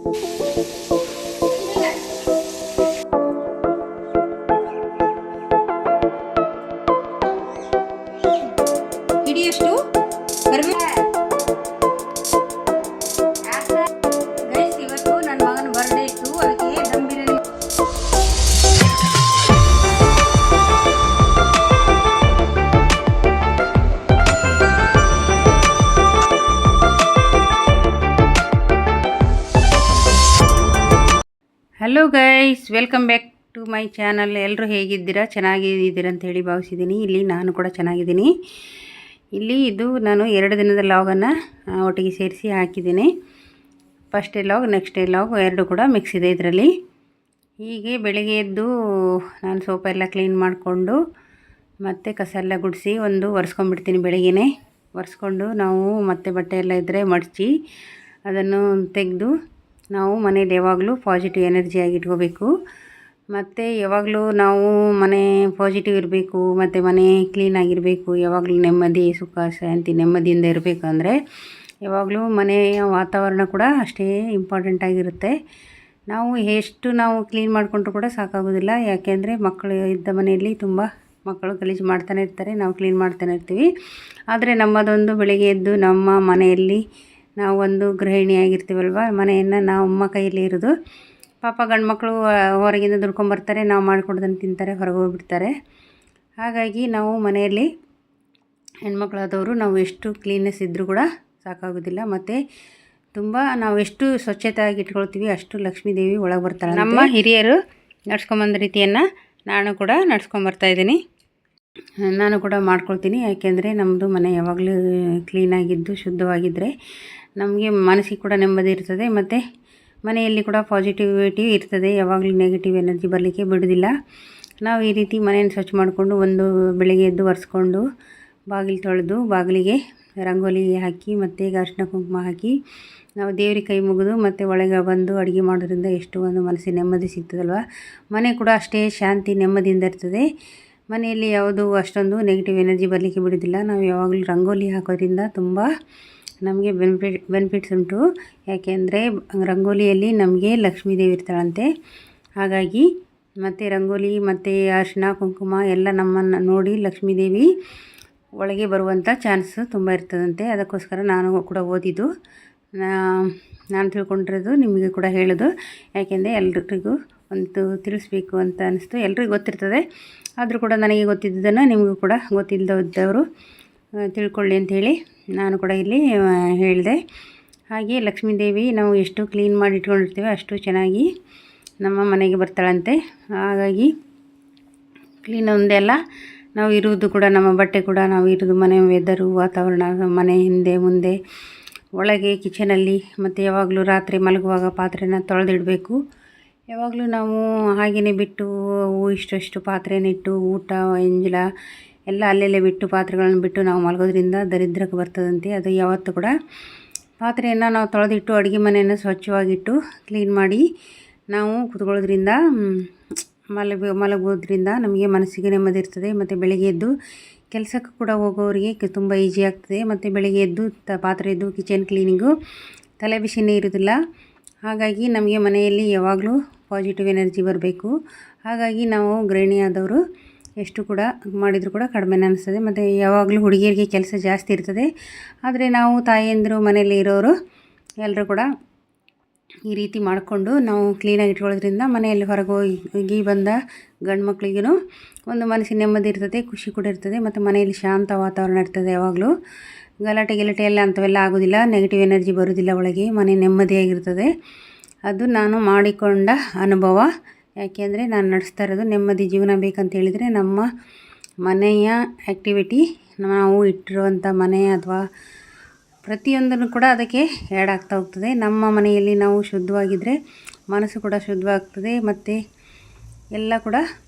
ಹಿಡಿಯಷ್ಟು guys, ಇವತ್ತು ನನ್ನ ಮಗನ ಬರ್ಡೇ ಇತ್ತು, ಅದಕ್ಕೆ dum biryani. Hello guys, welcome back to my channel. ಎಲ್ಲರೂ ಹೇಗಿದ್ದೀರಾ? ಚೆನ್ನಾಗಿದ್ದೀರಾ ಅಂತ ಹೇಳಿ ಭಾವಿಸಿದ್ದೀನಿ. ಇಲ್ಲಿ ನಾನು ಕೂಡ ಚೆನ್ನಾಗಿದ್ದೀನಿ. ಇಲ್ಲಿ ಇದು ನಾನು 2 ದಿನದ ಲಾಗನ್ನು ಒಟ್ಟಿಗೆ ಸೇರಿಸಿ ಹಾಕಿದ್ದೀನಿ. First day log, next day log ಎರಡು ಕೂಡ ಮಿಕ್ಸ್ ಇದೆ ಇದರಲ್ಲಿ. ಹೀಗೆ ಬೆಳಿಗ್ಗೆ ಎದ್ದು ನಾನು ಸೋಪ ಎಲ್ಲ ಕ್ಲೀನ್ ಮಾಡಿಕೊಂಡು ಮತ್ತು ಕಸ ಎಲ್ಲ ಗುಡಿಸಿ ಒರೆಸ್ಕೊಂಡ್ಬಿಡ್ತೀನಿ. ಬೆಳಗ್ಗೆನೇ ಒರೆಸ್ಕೊಂಡು ನಾವು ಮತ್ತೆ ಬಟ್ಟೆ ಎಲ್ಲ ಇದ್ದರೆ ಮಡಚಿ ಅದನ್ನು ತೆಗೆದು ನಾವು ಮನೇಲಿ ಯಾವಾಗಲೂ ಪಾಸಿಟಿವ್ ಎನರ್ಜಿಯಾಗಿ ಇಟ್ಕೋಬೇಕು. ಮತ್ತು ಯಾವಾಗಲೂ ನಾವು ಮನೆ ಪಾಸಿಟಿವ್ ಇರಬೇಕು, ಮತ್ತು ಮನೆ ಕ್ಲೀನಾಗಿರಬೇಕು, ಯಾವಾಗಲೂ ನೆಮ್ಮದಿ, ಸುಖ, ಶಾಂತಿ, ನೆಮ್ಮದಿಯಿಂದ ಇರಬೇಕು ಅಂದರೆ ಯಾವಾಗಲೂ ಮನೆಯ ವಾತಾವರಣ ಕೂಡ ಅಷ್ಟೇ ಇಂಪಾರ್ಟೆಂಟ್ ಆಗಿರುತ್ತೆ. ನಾವು ಎಷ್ಟು ನಾವು ಕ್ಲೀನ್ ಮಾಡಿಕೊಂಡ್ರೂ ಕೂಡ ಸಾಕಾಗೋದಿಲ್ಲ. ಯಾಕೆಂದರೆ ಮಕ್ಕಳು ಇದ್ದ ಮನೆಯಲ್ಲಿ ತುಂಬ ಮಕ್ಕಳು ಗಲೀಜು ಮಾಡ್ತಾನೆ ಇರ್ತಾರೆ, ನಾವು ಕ್ಲೀನ್ ಮಾಡ್ತಾನೆ ಇರ್ತೀವಿ. ಆದರೆ ನಮ್ಮದೊಂದು ಬೆಳಿಗ್ಗೆ ಎದ್ದು ನಮ್ಮ ಮನೆಯಲ್ಲಿ ನಾವು ಒಂದು ಗೃಹಿಣಿಯಾಗಿರ್ತೀವಲ್ವ, ಮನೆಯನ್ನು ನಮ್ಮ ಕೈಯಲ್ಲಿ ಇರೋದು. ಪಾಪ ಗಂಡು ಮಕ್ಕಳು ಹೊರಗಿಂದ ದುಡ್ಕೊಂಬರ್ತಾರೆ, ನಾವು ಮಾಡಿಕೊಡ್ದನ್ನು ತಿಂತಾರೆ, ಹೊರಗೆ ಹೋಗ್ಬಿಡ್ತಾರೆ. ಹಾಗಾಗಿ ನಾವು ಮನೆಯಲ್ಲಿ ಹೆಣ್ಮಕ್ಳಾದವರು ನಾವು ಎಷ್ಟು ಕ್ಲೀನ್ನೆಸ್ ಇದ್ದರೂ ಕೂಡ ಸಾಕಾಗೋದಿಲ್ಲ. ಮತ್ತು ತುಂಬ ನಾವು ಎಷ್ಟು ಸ್ವಚ್ಛತೆಯಾಗಿ ಇಟ್ಕೊಳ್ತೀವಿ ಅಷ್ಟು ಲಕ್ಷ್ಮೀ ದೇವಿ ಒಳಗೆ ಬರ್ತಾಳೆ. ನಮ್ಮ ಹಿರಿಯರು ನಡ್ಸ್ಕೊಂಬಂದ ರೀತಿಯನ್ನು ನಾನು ಕೂಡ ನಡ್ಸ್ಕೊಂಬರ್ತಾಯಿದ್ದೀನಿ. ನಾನು ಕೂಡ ಮಾಡ್ಕೊಳ್ತೀನಿ. ಯಾಕೆಂದರೆ ನಮ್ಮದು ಮನೆ ಯಾವಾಗಲೂ ಕ್ಲೀನಾಗಿದ್ದು ಶುದ್ಧವಾಗಿದ್ದರೆ ನಮಗೆ ಮನಸ್ಸಿಗೆ ಕೂಡ ನೆಮ್ಮದಿ ಇರ್ತದೆ, ಮತ್ತು ಮನೆಯಲ್ಲಿ ಕೂಡ ಪಾಸಿಟಿವಿಟಿ ಇರ್ತದೆ. ಯಾವಾಗಲೂ ನೆಗೆಟಿವ್ ಎನರ್ಜಿ ಬರಲಿಕ್ಕೆ ಬಿಡೋದಿಲ್ಲ. ನಾವು ಈ ರೀತಿ ಮನೆಯನ್ನು ಸ್ವಚ್ಛ ಮಾಡಿಕೊಂಡು ಬೆಳಿಗ್ಗೆ ಎದ್ದು ಒರೆಸ್ಕೊಂಡು ಬಾಗಿಲು ತೊಳೆದು ಬಾಗಿಲಿಗೆ ರಂಗೋಲಿ ಹಾಕಿ ಮತ್ತು ಅರಿಶಿನ ಕುಂಕುಮ ಹಾಕಿ ನಾವು ದೇವ್ರಿಗೆ ಕೈ ಮುಗಿದು ಮತ್ತು ಒಳಗೆ ಬಂದು ಅಡುಗೆ ಮಾಡೋದ್ರಿಂದ ಎಷ್ಟು ಒಂದು ಮನಸ್ಸಿಗೆ ನೆಮ್ಮದಿ ಸಿಗ್ತದಲ್ವ. ಮನೆ ಕೂಡ ಅಷ್ಟೇ ಶಾಂತಿ ನೆಮ್ಮದಿಯಿಂದ ಇರ್ತದೆ. ಮನೆಯಲ್ಲಿ ಯಾವುದು ಅಷ್ಟೊಂದು ನೆಗೆಟಿವ್ ಎನರ್ಜಿ ಬರಲಿಕ್ಕೆ ಬಿಡೋದಿಲ್ಲ. ನಾವು ಯಾವಾಗಲೂ ರಂಗೋಲಿ ಹಾಕೋದ್ರಿಂದ ತುಂಬ ನಮಗೆ ಬೆನಿಫಿಟ್ಸ್ ಉಂಟು. ಯಾಕೆಂದರೆ ರಂಗೋಲಿಯಲ್ಲಿ ನಮಗೆ ಲಕ್ಷ್ಮೀ ದೇವಿ ಇರ್ತಾಳಂತೆ. ಹಾಗಾಗಿ ಮತ್ತು ರಂಗೋಲಿ ಮತ್ತು ಅರಿಶಿನ ಕುಂಕುಮ ಎಲ್ಲ ನಮ್ಮನ್ನು ನೋಡಿ ಲಕ್ಷ್ಮೀ ದೇವಿ ಒಳಗೆ ಬರುವಂಥ ಚಾನ್ಸ್ ತುಂಬ ಇರ್ತದಂತೆ. ಅದಕ್ಕೋಸ್ಕರ ನಾನು ಕೂಡ ಓದಿದ್ದು, ನಾನು ತಿಳ್ಕೊಂಡಿರೋದು ನಿಮಗೆ ಕೂಡ ಹೇಳೋದು. ಯಾಕೆಂದರೆ ಎಲ್ರಿಗೂ ಒಂದು ತಿಳಿಸ್ಬೇಕು ಅಂತ ಅನಿಸ್ತು. ಎಲ್ರಿಗೂ ಗೊತ್ತಿರ್ತದೆ, ಆದರೂ ಕೂಡ ನನಗೆ ಗೊತ್ತಿದ್ದದನ್ನು ನಿಮಗೂ ಕೂಡ ಗೊತ್ತಿಲ್ಲದವರು ತಿಳ್ಕೊಳ್ಳಿ ಅಂಥೇಳಿ ನಾನು ಕೂಡ ಇಲ್ಲಿ ಹೇಳಿದೆ. ಹಾಗೆ ಲಕ್ಷ್ಮೀ ದೇವಿ ನಾವು ಎಷ್ಟು ಕ್ಲೀನ್ ಮಾಡಿ ಇಟ್ಕೊಂಡಿರ್ತೀವಿ ಅಷ್ಟು ಚೆನ್ನಾಗಿ ನಮ್ಮ ಮನೆಗೆ ಬರ್ತಾಳಂತೆ. ಹಾಗಾಗಿ ಕ್ಲೀನ್ ಒಂದೇ ಅಲ್ಲ, ನಾವು ಇರುವುದು ಕೂಡ ನಮ್ಮ ಬಟ್ಟೆ ಕೂಡ ನಾವು ಇರೋದು ಮನೆ ವೆದರು ವಾತಾವರಣ, ಮನೆ ಹಿಂದೆ ಮುಂದೆ ಒಳಗೆ ಕಿಚನಲ್ಲಿ, ಮತ್ತು ಯಾವಾಗಲೂ ರಾತ್ರಿ ಮಲಗುವಾಗ ಪಾತ್ರೆನ ತೊಳೆದಿಡಬೇಕು. ಯಾವಾಗಲೂ ನಾವು ಹಾಗೆಯೇ ಬಿಟ್ಟು ಇಷ್ಟು ಪಾತ್ರೆನಿಟ್ಟು ಊಟ ಎಂಜಲ ಎಲ್ಲ ಅಲ್ಲೆಲ್ಲೇ ಬಿಟ್ಟು ಪಾತ್ರೆಗಳನ್ನು ಬಿಟ್ಟು ನಾವು ಮಲಗೋದ್ರಿಂದ ದರಿದ್ರಕ್ಕೆ ಬರ್ತದಂತೆ. ಅದು ಯಾವತ್ತೂ ಕೂಡ ಪಾತ್ರೆಯನ್ನು ನಾವು ತೊಳೆದಿಟ್ಟು ಅಡುಗೆ ಮನೆಯನ್ನು ಸ್ವಚ್ಛವಾಗಿಟ್ಟು ಕ್ಲೀನ್ ಮಾಡಿ ನಾವು ಕೂತ್ಕೊಳ್ಳೋದ್ರಿಂದ ಮಲಗೋದ್ರಿಂದ ನಮಗೆ ಮನಸ್ಸಿಗೆ ನೆಮ್ಮದಿ ಇರ್ತದೆ. ಮತ್ತು ಬೆಳಿಗ್ಗೆ ಎದ್ದು ಕೆಲಸಕ್ಕೂ ಕೂಡ ಹೋಗೋರಿಗೆ ತುಂಬ ಈಸಿ ಆಗ್ತದೆ. ಮತ್ತು ಬೆಳಿಗ್ಗೆ ಎದ್ದು ಪಾತ್ರೆದು ಕಿಚನ್ ಕ್ಲೀನಿಂಗು ತಲೆ ಬಿಸಿನೇ ಇರೋದಿಲ್ಲ. ಹಾಗಾಗಿ ನಮಗೆ ಮನೆಯಲ್ಲಿ ಯಾವಾಗಲೂ ಪಾಸಿಟಿವ್ ಎನರ್ಜಿ ಬರಬೇಕು. ಹಾಗಾಗಿ ನಾವು ಗೃಹಿಣಿಯಾದವರು ಎಷ್ಟು ಕೂಡ ಮಾಡಿದರೂ ಕೂಡ ಕಡಿಮೆ ಅನಿಸ್ತದೆ. ಮತ್ತು ಯಾವಾಗಲೂ ಹುಡುಗಿಯರಿಗೆ ಕೆಲಸ ಜಾಸ್ತಿ ಇರ್ತದೆ. ಆದರೆ ನಾವು ತಾಯಿಯಂದಿರು ಮನೆಯಲ್ಲಿ ಇರೋರು ಎಲ್ಲರೂ ಕೂಡ ಈ ರೀತಿ ಮಾಡಿಕೊಂಡು ನಾವು ಕ್ಲೀನಾಗಿ ಇಟ್ಕೊಳ್ಳೋದ್ರಿಂದ ಮನೆಯಲ್ಲಿ ಹೊರಗೆ ಹೋಗಿ ಬಂದ ಗಂಡು ಮಕ್ಕಳಿಗೂ ಒಂದು ಮನಸ್ಸಿನ ನೆಮ್ಮದಿ ಇರ್ತದೆ, ಖುಷಿ ಕೂಡ ಇರ್ತದೆ. ಮತ್ತು ಮನೆಯಲ್ಲಿ ಶಾಂತ ವಾತಾವರಣ ಇರ್ತದೆ. ಯಾವಾಗಲೂ ಗಲಾಟೆ ಎಲ್ಲ ಅಂಥವೆಲ್ಲ ಆಗೋದಿಲ್ಲ, ನೆಗೆಟಿವ್ ಎನರ್ಜಿ ಬರೋದಿಲ್ಲ ಒಳಗೆ, ಮನೆ ನೆಮ್ಮದಿಯಾಗಿರ್ತದೆ. ಅದು ನಾನು ಮಾಡಿಕೊಂಡ ಅನುಭವ. ಯಾಕೆಂದರೆ ನಾನು ನಡೆಸ್ತಾ ಇರೋದು ನೆಮ್ಮದಿ ಜೀವನ ಬೇಕಂತ ಹೇಳಿದರೆ ನಮ್ಮ ಮನೆಯ ಆ್ಯಕ್ಟಿವಿಟಿ, ನಾವು ಇಟ್ಟಿರುವಂಥ ಮನೆ ಅಥವಾ ಪ್ರತಿಯೊಂದನ್ನು ಕೂಡ ಅದಕ್ಕೆ ಆ್ಯಡ್ ಆಗ್ತಾ ಹೋಗ್ತದೆ. ನಮ್ಮ ಮನೆಯಲ್ಲಿ ನಾವು ಶುದ್ಧವಾಗಿದ್ದರೆ ಮನಸ್ಸು ಕೂಡ ಶುದ್ಧವಾಗ್ತದೆ, ಮತ್ತು ಎಲ್ಲ ಕೂಡ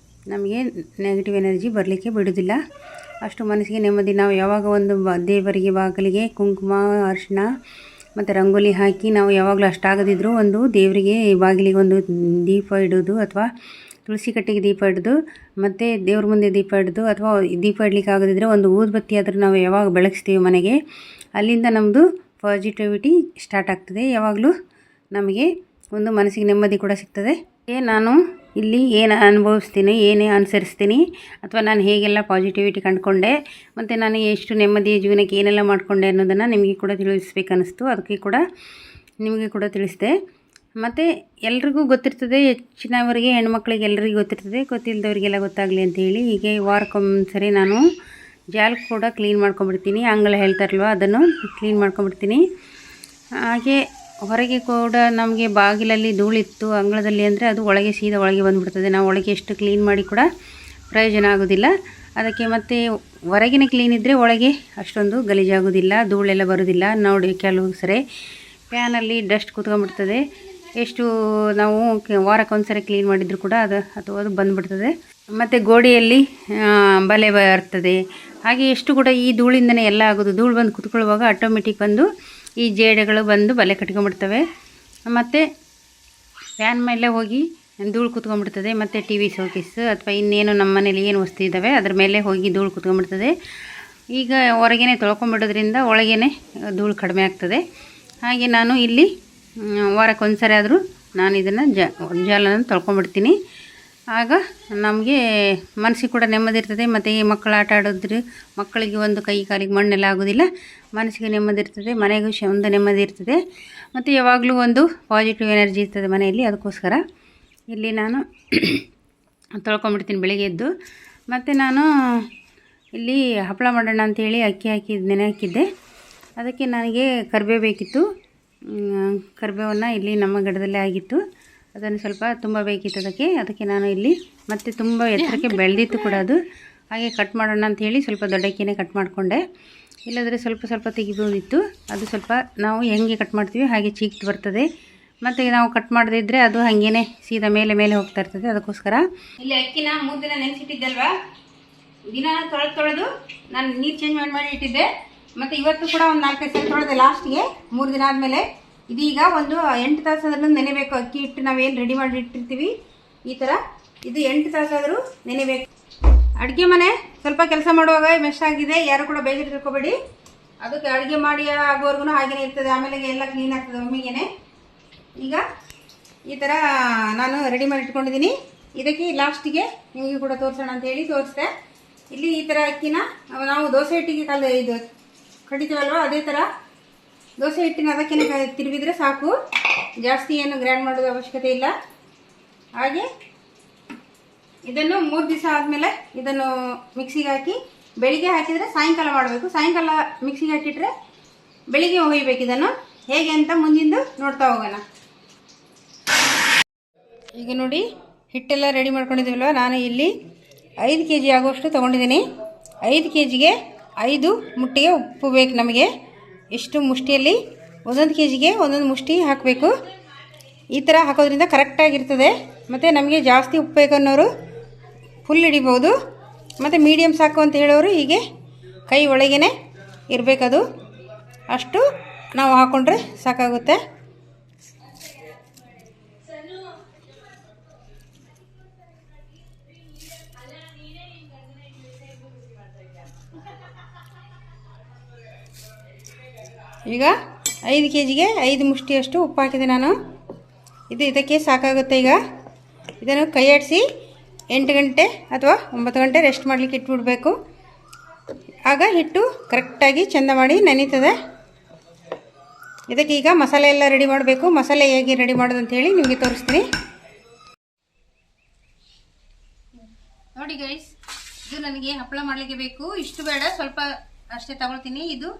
ನಮಗೆ ನೆಗೆಟಿವ್ ಎನರ್ಜಿ ಬರಲಿಕ್ಕೆ ಬಿಡೋದಿಲ್ಲ. ಅಷ್ಟು ಮನಸ್ಸಿಗೆ ನೆಮ್ಮದಿ. ನಾವು ಯಾವಾಗ ಒಂದು ದೇವರಿಗೆ ಬಾಗಿಲಿಗೆ ಕುಂಕುಮ ಅರಿಶಿನ ಮತ್ತು ರಂಗೋಲಿ ಹಾಕಿ ನಾವು ಯಾವಾಗಲೂ ಅಷ್ಟಾಗದಿದ್ದರೂ ಒಂದು ದೇವರಿಗೆ ಬಾಗಿಲಿಗೆ ಒಂದು ದೀಪ ಇಡೋದು, ಅಥವಾ ತುಳಸಿ ಕಟ್ಟೆಗೆ ದೀಪ ಇಡೋದು, ಮತ್ತು ದೇವ್ರ ಮುಂದೆ ದೀಪ ಇಡೋದು, ಅಥವಾ ದೀಪ ಇಡಲಿಕ್ಕೆ ಆಗೋದಿದ್ದರೆ ಒಂದು ಊದುಬತ್ತಿ ಆದರೂ ನಾವು ಯಾವಾಗ ಬೆಳಗಿಸ್ತೀವಿ ಮನೆಗೆ, ಅಲ್ಲಿಂದ ನಮ್ಮದು ಪಾಸಿಟಿವಿಟಿ ಸ್ಟಾರ್ಟ್ ಆಗ್ತದೆ. ಯಾವಾಗಲೂ ನಮಗೆ ಒಂದು ಮನಸ್ಸಿಗೆ ನೆಮ್ಮದಿ ಕೂಡ ಸಿಗ್ತದೆ. ನಾನು ಇಲ್ಲಿ ಏನು ಅನುಭವಿಸ್ತೀನಿ, ಏನೇ ಅನುಸರಿಸ್ತೀನಿ, ಅಥವಾ ನಾನು ಹೇಗೆಲ್ಲ ಪಾಸಿಟಿವಿಟಿ ಕಂಡುಕೊಂಡೆ, ಮತ್ತು ನಾನು ಎಷ್ಟು ನೆಮ್ಮದಿಯ ಜೀವನಕ್ಕೆ ಏನೆಲ್ಲ ಮಾಡಿಕೊಂಡೆ ಅನ್ನೋದನ್ನು ನಿಮಗೆ ಕೂಡ ತಿಳಿಸ್ಬೇಕನ್ನಿಸ್ತು. ಅದಕ್ಕೆ ಕೂಡ ನಿಮಗೆ ಕೂಡ ತಿಳಿಸಿದೆ. ಮತ್ತು ಎಲ್ರಿಗೂ ಗೊತ್ತಿರ್ತದೆ, ಹೆಚ್ಚಿನವರಿಗೆ ಹೆಣ್ಮಕ್ಳಿಗೆ ಎಲ್ಲರಿಗೂ ಗೊತ್ತಿರ್ತದೆ, ಗೊತ್ತಿಲ್ಲದವರಿಗೆಲ್ಲ ಗೊತ್ತಾಗಲಿ ಅಂತೇಳಿ ಹೀಗೆ ವಾರಕ್ಕೊಂದ್ಸರಿ ನಾನು ಜಾಲ್ ಕೂಡ ಕ್ಲೀನ್ ಮಾಡ್ಕೊಂಬಿಡ್ತೀನಿ. ಅಂಗಳ ಹೇಳ್ತಾರಲ್ವ, ಅದನ್ನು ಕ್ಲೀನ್ ಮಾಡ್ಕೊಂಬಿಡ್ತೀನಿ. ಹಾಗೆ ಹೊರಗೆ ಕೂಡ ನಮಗೆ ಬಾಗಿಲಲ್ಲಿ ಧೂಳಿತ್ತು ಅಂಗಳದಲ್ಲಿ ಅಂದರೆ ಅದು ಒಳಗೆ ಸೀದಾ ಒಳಗೆ ಬಂದುಬಿಡ್ತದೆ. ನಾವು ಒಳಗೆ ಎಷ್ಟು ಕ್ಲೀನ್ ಮಾಡಿ ಕೂಡ ಪ್ರಯೋಜನ ಆಗೋದಿಲ್ಲ. ಅದಕ್ಕೆ ಮತ್ತು ಹೊರಗಿನ ಕ್ಲೀನ್ ಇದ್ದರೆ ಒಳಗೆ ಅಷ್ಟೊಂದು ಗಲೀಜಾಗೋದಿಲ್ಲ, ಧೂಳೆಲ್ಲ ಬರೋದಿಲ್ಲ. ನೋಡಿ ಕೆಲವು ಸರಿ ಫ್ಯಾನಲ್ಲಿ ಡಸ್ಟ್ ಕೂತ್ಕೊಂಡ್ಬಿಡ್ತದೆ. ಎಷ್ಟು ನಾವು ವಾರಕ್ಕೊಂದ್ಸರಿ ಕ್ಲೀನ್ ಮಾಡಿದರೂ ಕೂಡ ಅದು ಬಂದುಬಿಡ್ತದೆ. ಮತ್ತು ಗೋಡೆಯಲ್ಲಿ ಬಲೆ ಬರ್ತದೆ. ಹಾಗೆ ಎಷ್ಟು ಕೂಡ ಈ ಧೂಳಿಂದನೇ ಎಲ್ಲ ಆಗೋದು. ಧೂಳು ಬಂದು ಕುತ್ಕೊಳ್ಳುವಾಗ ಆಟೋಮೆಟಿಕ್ ಬಂದು ಈ ಜೇಡಗಳು ಬಂದು ಬಲೆ ಕಟ್ಕೊಂಡ್ಬಿಡ್ತವೆ. ಮತ್ತು ಫ್ಯಾನ್ ಮೇಲೆ ಹೋಗಿ ಧೂಳು ಕುತ್ಕೊಂಡ್ಬಿಡ್ತದೆ. ಮತ್ತು ಟಿ ವಿ ಶೋಕೇಸ್ ಅಥವಾ ಇನ್ನೇನು ನಮ್ಮ ಮನೇಲಿ ಏನು ವಸ್ತು ಇದ್ದಾವೆ ಅದ್ರ ಮೇಲೆ ಹೋಗಿ ಧೂಳು ಕುತ್ಕೊಂಡ್ಬಿಡ್ತದೆ. ಈಗ ಹೊರಗೇ ತೊಳ್ಕೊಂಬಿಡೋದ್ರಿಂದ ಒಳಗೇ ಧೂಳು ಕಡಿಮೆ ಆಗ್ತದೆ. ಹಾಗೆ ನಾನು ಇಲ್ಲಿ ವಾರಕ್ಕೊಂದ್ಸರಿ ಆದರೂ ನಾನು ಇದನ್ನು ಜಾಲನ ತೊಳ್ಕೊಂಬಿಡ್ತೀನಿ. ಆಗ ನಮಗೆ ಮನಸ್ಸಿಗೆ ಕೂಡ ನೆಮ್ಮದಿ ಇರ್ತದೆ. ಮತ್ತು ಈ ಮಕ್ಕಳು ಆಟ ಆಡೋದ್ರೆ ಮಕ್ಕಳಿಗೆ ಒಂದು ಕೈ ಕಾಲಿಗೆ ಮಣ್ಣೆಲ್ಲ ಆಗೋದಿಲ್ಲ, ಮನಸ್ಸಿಗೆ ನೆಮ್ಮದಿ ಇರ್ತದೆ, ಮನೆಗೂ ಒಂದು ನೆಮ್ಮದಿ ಇರ್ತದೆ. ಮತ್ತು ಯಾವಾಗಲೂ ಒಂದು ಪಾಸಿಟಿವ್ ಎನರ್ಜಿ ಇರ್ತದೆ ಮನೆಯಲ್ಲಿ. ಅದಕ್ಕೋಸ್ಕರ ಇಲ್ಲಿ ನಾನು ತೊಳ್ಕೊಂಬಿಡ್ತೀನಿ ಬೆಳಿಗ್ಗೆ ಎದ್ದು. ಮತ್ತು ನಾನು ಇಲ್ಲಿ ಹಪ್ಪಳ ಮಾಡೋಣ ಅಂಥೇಳಿ ಅಕ್ಕಿ ನೆನೆ ಹಾಕಿದ್ದೆ. ಅದಕ್ಕೆ ನನಗೆ ಕರಿಬೇವು ಬೇಕಿತ್ತು. ಕರಿಬೇವನ್ನು ಇಲ್ಲಿ ನಮ್ಮ ಗಿಡದಲ್ಲೇ ಆಗಿತ್ತು, ಅದನ್ನು ಸ್ವಲ್ಪ ತುಂಬ ಬೇಕಿತ್ತು ಅದಕ್ಕೆ ನಾನು ಇಲ್ಲಿ ಮತ್ತು ತುಂಬ ಎತ್ತರಕ್ಕೆ ಬೆಳೆದಿತ್ತು ಕೂಡ ಅದು. ಹಾಗೆ ಕಟ್ ಮಾಡೋಣ ಅಂಥೇಳಿ ಸ್ವಲ್ಪ ದೊಡ್ಡಕ್ಕಿನೇ ಕಟ್ ಮಾಡಿಕೊಂಡೆ. ಇಲ್ಲದ್ರೆ ಸ್ವಲ್ಪ ತೆಗಿಬೋದಿತ್ತು. ಅದು ಸ್ವಲ್ಪ ನಾವು ಹೆಂಗೆ ಕಟ್ ಮಾಡ್ತೀವಿ ಹಾಗೆ ಚೀಕ್ತು ಬರ್ತದೆ. ಮತ್ತು ನಾವು ಕಟ್ ಮಾಡದೇ ಇದ್ದರೆ ಅದು ಹಾಗೇ ಸೀದಾ ಮೇಲೆ ಹೋಗ್ತಾ ಇರ್ತದೆ. ಅದಕ್ಕೋಸ್ಕರ ಇಲ್ಲಿ ಅಕ್ಕಿನ 3 ದಿನ ನೆನೆಸಿಟ್ಟಿದ್ದಲ್ವಾ, ದಿನ ತೊಳೆದು ನಾನು ನೀರು ಚೇಂಜ್ ಮಾಡಿ ಇಟ್ಟಿದ್ದೆ. ಮತ್ತು ಇವತ್ತು ಕೂಡ ಒಂದು 4-5 ಸಲ ತೊಳೆದೆ ಲಾಸ್ಟಿಗೆ 3 ದಿನ ಆದಮೇಲೆ. ಇದೀಗ ಒಂದು 8 ತಾಸಾದ್ರೂ ನೆನೆಬೇಕು. ಅಕ್ಕಿ ಹಿಟ್ಟು ನಾವೇನು ರೆಡಿ ಮಾಡಿ ಇಟ್ಟಿರ್ತೀವಿ ಈ ಥರ, ಇದು 8 ತಾಸಾದರೂ ನೆನೆಬೇಕು. ಅಡುಗೆ ಮನೆ ಸ್ವಲ್ಪ ಕೆಲಸ ಮಾಡುವಾಗ ಮೆಶ್ ಆಗಿದೆ, ಯಾರು ಕೂಡ ಬೇಜಾರು ತಿಳ್ಕೊಬೇಡಿ. ಅದಕ್ಕೆ ಅಡುಗೆ ಮಾಡಿ ಆಗೋವರೆಗೂ ಹಾಗೇ ಇರ್ತದೆ, ಆಮೇಲೆ ಎಲ್ಲ ಕ್ಲೀನ್ ಆಗ್ತದೆ ಒಮ್ಮೆಗೆ. ಈಗ ಈ ಥರ ನಾನು ರೆಡಿ ಮಾಡಿ ಇಟ್ಕೊಂಡಿದ್ದೀನಿ. ಇದಕ್ಕೆ ಲಾಸ್ಟಿಗೆ ನಿಮಗೆ ಕೂಡ ತೋರಿಸೋಣ ಅಂತೇಳಿ ತೋರಿಸ್ದೆ. ಇಲ್ಲಿ ಈ ಥರ ಅಕ್ಕಿನ ನಾವು ದೋಸೆ ಹಿಟ್ಟಿಗೆ ಇದು ಕಡಿತೀವಲ್ವ, ಅದೇ ಥರ ದೋಸೆ ಹಿಟ್ಟಿನ ಅದಕ್ಕೇನೆ ತಿರುಗಿದ್ರೆ ಸಾಕು, ಜಾಸ್ತಿ ಏನು ಗ್ರೈಂಡ್ ಮಾಡೋದು ಅವಶ್ಯಕತೆ ಇಲ್ಲ. ಹಾಗೆ ಇದನ್ನು 3 ದಿವಸ ಆದಮೇಲೆ ಇದನ್ನು ಮಿಕ್ಸಿಗೆ ಹಾಕಿ, ಬೆಳಿಗ್ಗೆ ಹಾಕಿದರೆ ಸಾಯಂಕಾಲ ಮಾಡಬೇಕು. ಸಾಯಂಕಾಲ ಮಿಕ್ಸಿಗೆ ಹಾಕಿಟ್ರೆ ಬೆಳಿಗ್ಗೆ ಹೊಯ್ಬೇಕು. ಇದನ್ನು ಹೇಗೆ ಅಂತ ಮುಂದಿಂದು ನೋಡ್ತಾ ಹೋಗೋಣ. ಈಗ ನೋಡಿ ಹಿಟ್ಟೆಲ್ಲ ರೆಡಿ ಮಾಡ್ಕೊಂಡಿದ್ದೀವಲ್ವ, ನಾನು ಇಲ್ಲಿ 5 kg ಆಗುವಷ್ಟು ತೊಗೊಂಡಿದ್ದೀನಿ. 5 kgಗೆ 5 ಮುಷ್ಟಿಗೆ ಉಪ್ಪು ಬೇಕು ನಮಗೆ. ಎಷ್ಟು ಮುಷ್ಟಿಯಲ್ಲಿ 1 kgಗೆ 1 ಮುಷ್ಟಿ ಹಾಕಬೇಕು. ಈ ಥರ ಹಾಕೋದ್ರಿಂದ ಕರೆಕ್ಟಾಗಿರ್ತದೆ. ಮತ್ತು ನಮಗೆ ಜಾಸ್ತಿ ಉಪ್ಪು ಬೇಕನ್ನೋರು ಫುಲ್ ಹಿಡಿಬೋದು, ಮತ್ತು ಮೀಡಿಯಮ್ ಸಾಕು ಅಂತ ಹೇಳೋರು ಹೀಗೆ ಕೈ ಒಳಗೇ ಇರಬೇಕದು. ಅಷ್ಟು ನಾವು ಹಾಕ್ಕೊಂಡ್ರೆ ಸಾಕಾಗುತ್ತೆ. ಈಗ 5 kgಗೆ 5 ಮುಷ್ಟಿಯಷ್ಟು ಉಪ್ಪು ಹಾಕಿದೆ ನಾನು. ಇದಕ್ಕೆ ಸಾಕಾಗುತ್ತೆ. ಈಗ ಇದನ್ನು ಕೈ ಆಡಿಸಿ 8 ಗಂಟೆ ಅಥವಾ 9 ಗಂಟೆ ರೆಸ್ಟ್ ಮಾಡಲಿಕ್ಕೆ ಇಟ್ಬಿಡಬೇಕು. ಆಗ ಹಿಟ್ಟು ಕರೆಕ್ಟಾಗಿ ಚೆಂದ ಮಾಡಿ ನೆನೀತದೆ. ಇದಕ್ಕೆ ಈಗ ಮಸಾಲೆ ಎಲ್ಲ ರೆಡಿ ಮಾಡಬೇಕು. ಮಸಾಲೆ ಹೇಗೆ ರೆಡಿ ಮಾಡೋದು ಅಂತೇಳಿ ನಿಮಗೆ ತೋರಿಸ್ತೀನಿ ನೋಡಿ ಗೈಸ್. ಇದು ನನಗೆ ಹಪ್ಪಳ ಮಾಡಲಿಕ್ಕೆ ಬೇಕು. ಇಷ್ಟು ಬೇಡ, ಸ್ವಲ್ಪ ಅಷ್ಟೇ ತಗೊಳ್ತೀನಿ. ಇದು